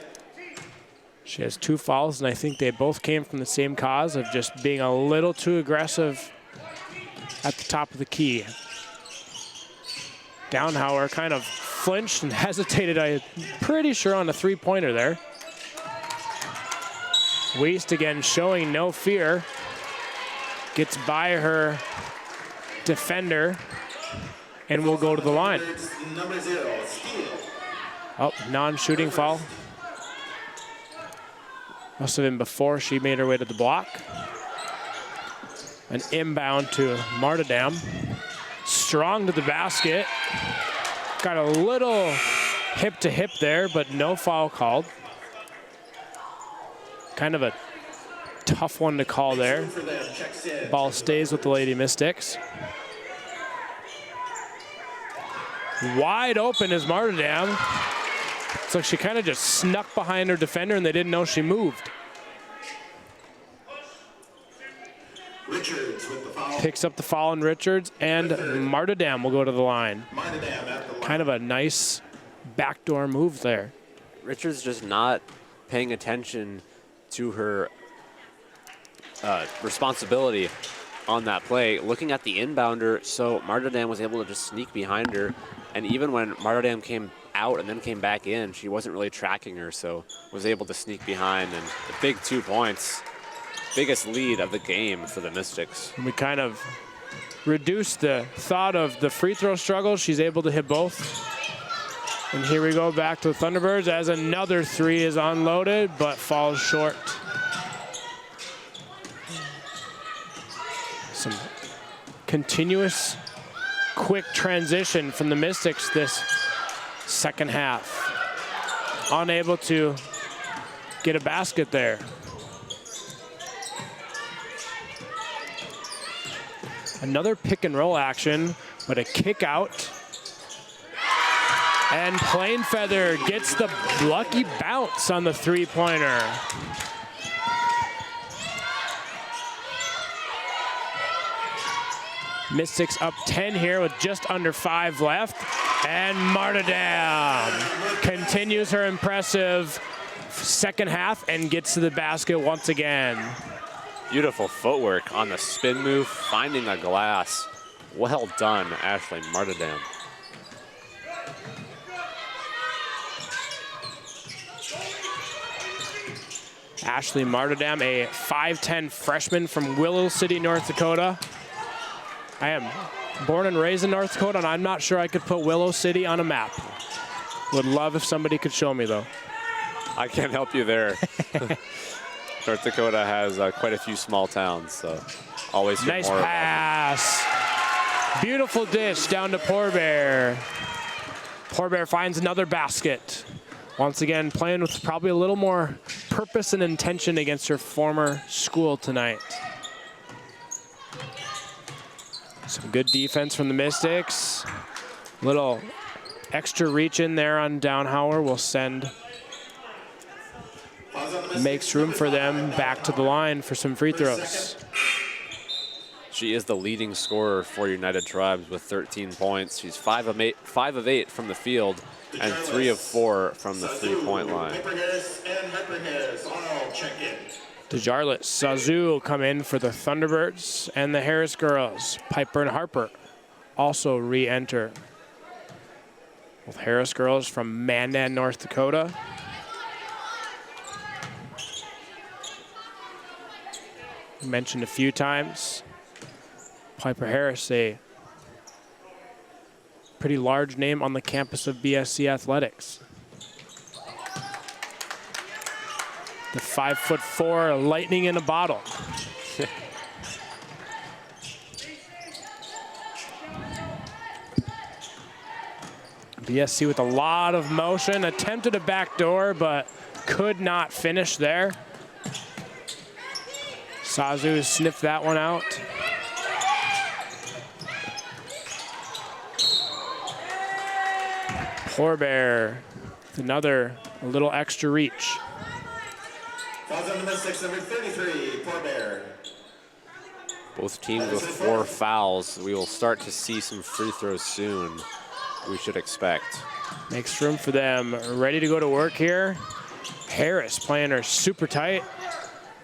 She has 2 fouls, and I think they both came from the same cause of just being a little too aggressive at the top of the key. Downhauer kind of flinched and hesitated, I'm pretty sure, on a three-pointer there. Weist again showing no fear. Gets by her defender and will go to the line. Number 0, steal. Oh, non-shooting foul. Must have been before she made her way to the block. An inbound to Martindam. Strong to the basket. Got a little hip to hip there, but no foul called. Kind of a tough one to call there. Ball stays with the Lady Mystics. Wide open is Martindam. So she kind of just snuck behind her defender and they didn't know she moved. Richards with the foul. Picks up the foul on Richards, and Martindam will go to the line. Martindam at the line. Kind of a nice backdoor move there. Richards just not paying attention to her responsibility on that play, looking at the inbounder, so Martindam was able to just sneak behind her, and even when Martindam came out and then came back in, she wasn't really tracking her, so was able to sneak behind, and the big 2 points, biggest lead of the game for the Mystics. And we kind of reduced the thought of the free throw struggle. She's able to hit both. And here we go back to the Thunderbirds as another 3 is unloaded, but falls short. Some continuous quick transition from the Mystics this second half. Unable to get a basket there. Another pick and roll action, but a kick out. And Plainfeather gets the lucky bounce on the three-pointer. Mystics up 10 here with just under 5 left. And Martindam continues her impressive second half and gets to the basket once again. Beautiful footwork on the spin move, finding the glass. Well done, Ashley Martindam. Ashley Martindam, a 5'10" freshman from Willow City, North Dakota. I am born and raised in North Dakota, and I'm not sure I could put Willow City on a map. Would love if somebody could show me, though. I can't help you there. North Dakota has quite a few small towns, so always hear Nice more pass. Beautiful dish down to Poor Bear. Poor Bear finds another basket. Once again, playing with probably a little more purpose and intention against her former school tonight. Some good defense from the Mystics. Little extra reach in there on Downhauer will send, makes room for them back to the line for some free throws. She is the leading scorer for United Tribes with 13 points. She's 5 of 8 from the field and 3 of 4 from the three-point line. Piper Harris and Harper Harris all check in. DeJarlet, Sazu come in for the Thunderbirds, and the Harris girls, Piper and Harper, also re-enter. Both Harris girls from Mandan, North Dakota. Mentioned a few times. Piper Harris, a pretty large name on the campus of BSC Athletics. The 5'4" lightning in a bottle. BSC with a lot of motion, attempted a backdoor, but could not finish there. Sazu sniffed that one out. Poor Bear with another a little extra reach. Falls on the Mystics, number 33, Poor Bear. Both teams with 4 fouls. We will start to see some free throws soon, we should expect. Makes room for them. Ready to go to work here. Harris playing her super tight.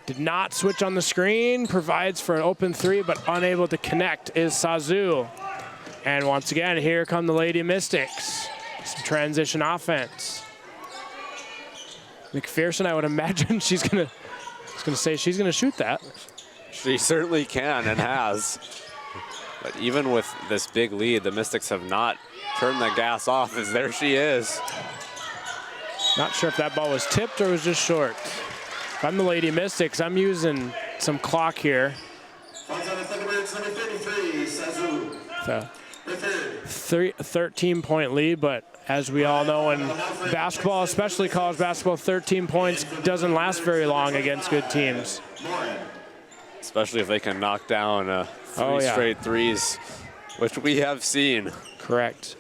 Did not switch on the screen. Provides for an open three, but unable to connect is Sazu. And once again, here come the Lady Mystics. Some transition offense. McPherson, I would imagine she's gonna say she's gonna shoot that. She certainly can and has. But even with this big lead, the Mystics have not turned the gas off, as there she is. Not sure if that ball was tipped or was just short. If I'm the Lady Mystics, I'm using some clock here. Falls on the Thunderbirds, number 33, Sazu. So, The third. 13-point lead, but as we all know in basketball, especially college basketball, 13 points doesn't last very long against good teams. Morin. Especially if they can knock down 3 straight threes, which we have seen. Correct.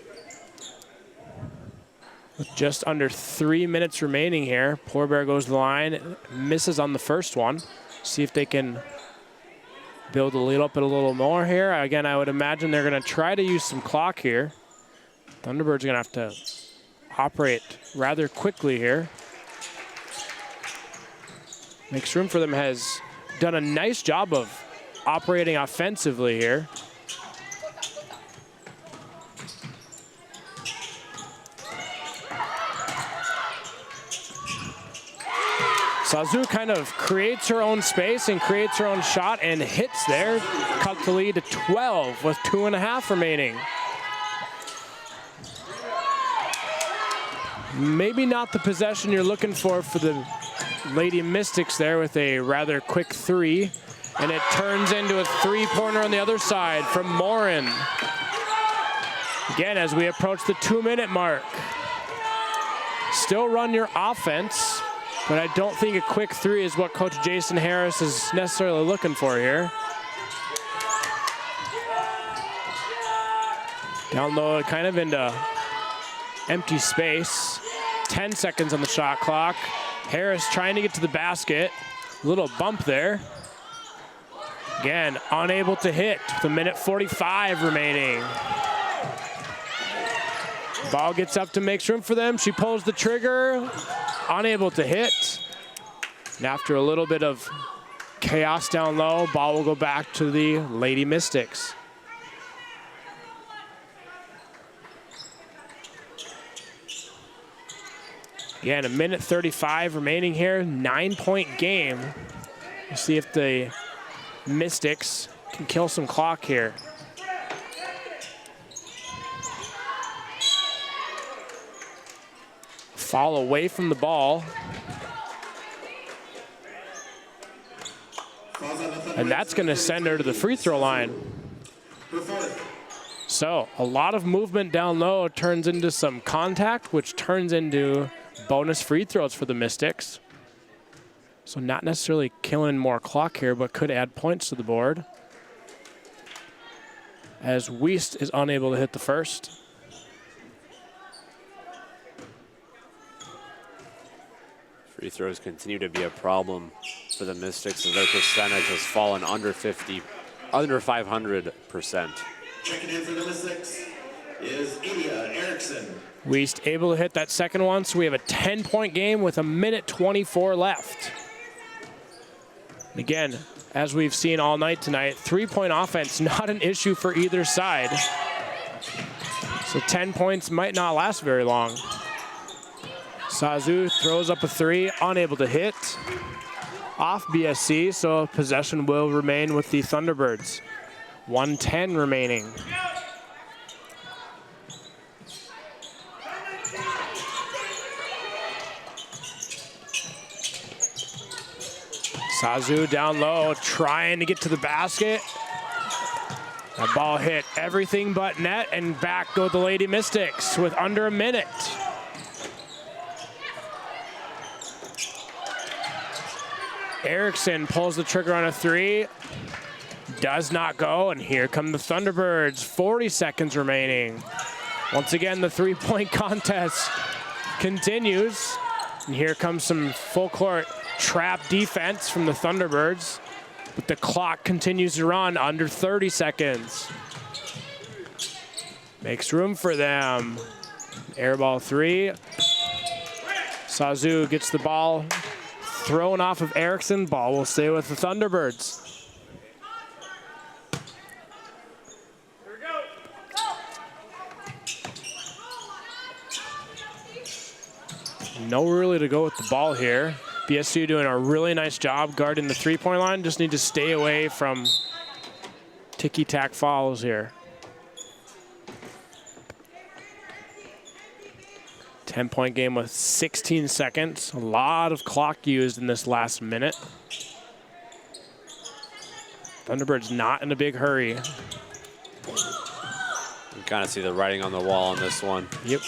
With just under 3 minutes remaining here, Poor Bear goes to the line, misses on the first one. See if they can build the lead up a little more here. Again, I would imagine they're going to try to use some clock here. Thunderbirds are going to have to operate rather quickly here. Makes room for them, has done a nice job of operating offensively here. Sazu kind of creates her own space and creates her own shot and hits there. Cut the lead to 12 with 2.5 remaining. Maybe not the possession you're looking for the Lady Mystics there with a rather quick three. And it turns into a three-pointer on the other side from Morin. Again, as we approach the 2-minute mark. Still run your offense, but I don't think a quick three is what Coach Jason Harris is necessarily looking for here. Down low, kind of into empty space. 10 seconds on the shot clock. Harris trying to get to the basket. Little bump there. Again, unable to hit with 1:45 remaining. Ball gets up to make room for them. She pulls the trigger, unable to hit. And after a little bit of chaos down low. Ball will go back to the Lady Mystics. Again, 1:35 remaining here, 9-point game. We'll see if the Mystics can kill some clock here. Foul away from the ball. And that's going to send her to the free throw line. So a lot of movement down low turns into some contact, which turns into bonus free throws for the Mystics. So not necessarily killing more clock here, but could add points to the board. As Wiest is unable to hit the first. Free throws continue to be a problem for the Mystics, as their percentage has fallen under 500%. Checking in for the Mystics is Ilya Erickson. Wiest able to hit that second one, so we have a 10-point game with 1:24 left. Again, as we've seen all night tonight, three-point offense not an issue for either side. So 10 points might not last very long. Sazu throws up a three, unable to hit. Off BSC, so possession will remain with the Thunderbirds. 1:10 remaining. Sazu down low, trying to get to the basket. That ball hit everything but net, and back go the Lady Mystics with under a minute. Erickson pulls the trigger on a three. Does not go, and here come the Thunderbirds. 40 seconds remaining. Once again, the three-point contest continues. And here comes some full court trap defense from the Thunderbirds. But the clock continues to run under 30 seconds. Makes room for them. Airball three. Sazu gets the ball thrown off of Erickson. Ball will stay with the Thunderbirds. Nowhere really to go with the ball here. BSU doing a really nice job guarding the three-point line. Just need to stay away from ticky-tack fouls here. 10-point game with 16 seconds. A lot of clock used in this last minute. Thunderbirds not in a big hurry. You kind of see the writing on the wall on this one. Yep.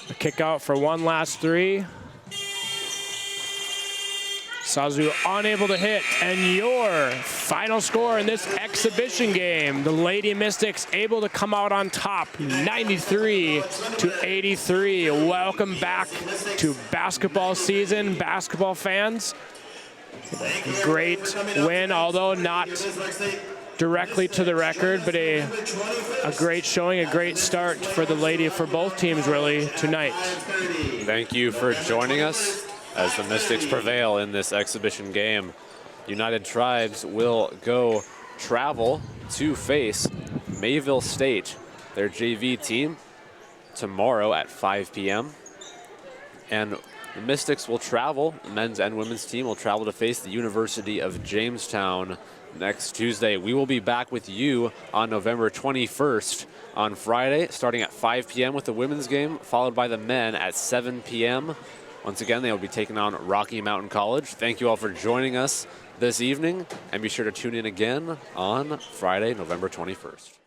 A kick out for one last three. Sazu unable to hit, and your final score in this exhibition game, the Lady Mystics able to come out on top, 93-83. Welcome back to basketball season, basketball fans. Great win, although not directly to the record, but a great showing, a great start for the Lady, for both teams really tonight. Thank you for joining us as the Mystics prevail in this exhibition game. United Tribes will go travel to face Mayville State, their JV team, tomorrow at 5 p.m. And the Mystics will travel, the men's and women's team will travel to face the University of Jamestown next Tuesday. We will be back with you on November 21st on Friday, starting at 5 p.m. with the women's game, followed by the men at 7 p.m. Once again, they will be taking on Rocky Mountain College. Thank you all for joining us this evening, and be sure to tune in again on Friday, November 21st.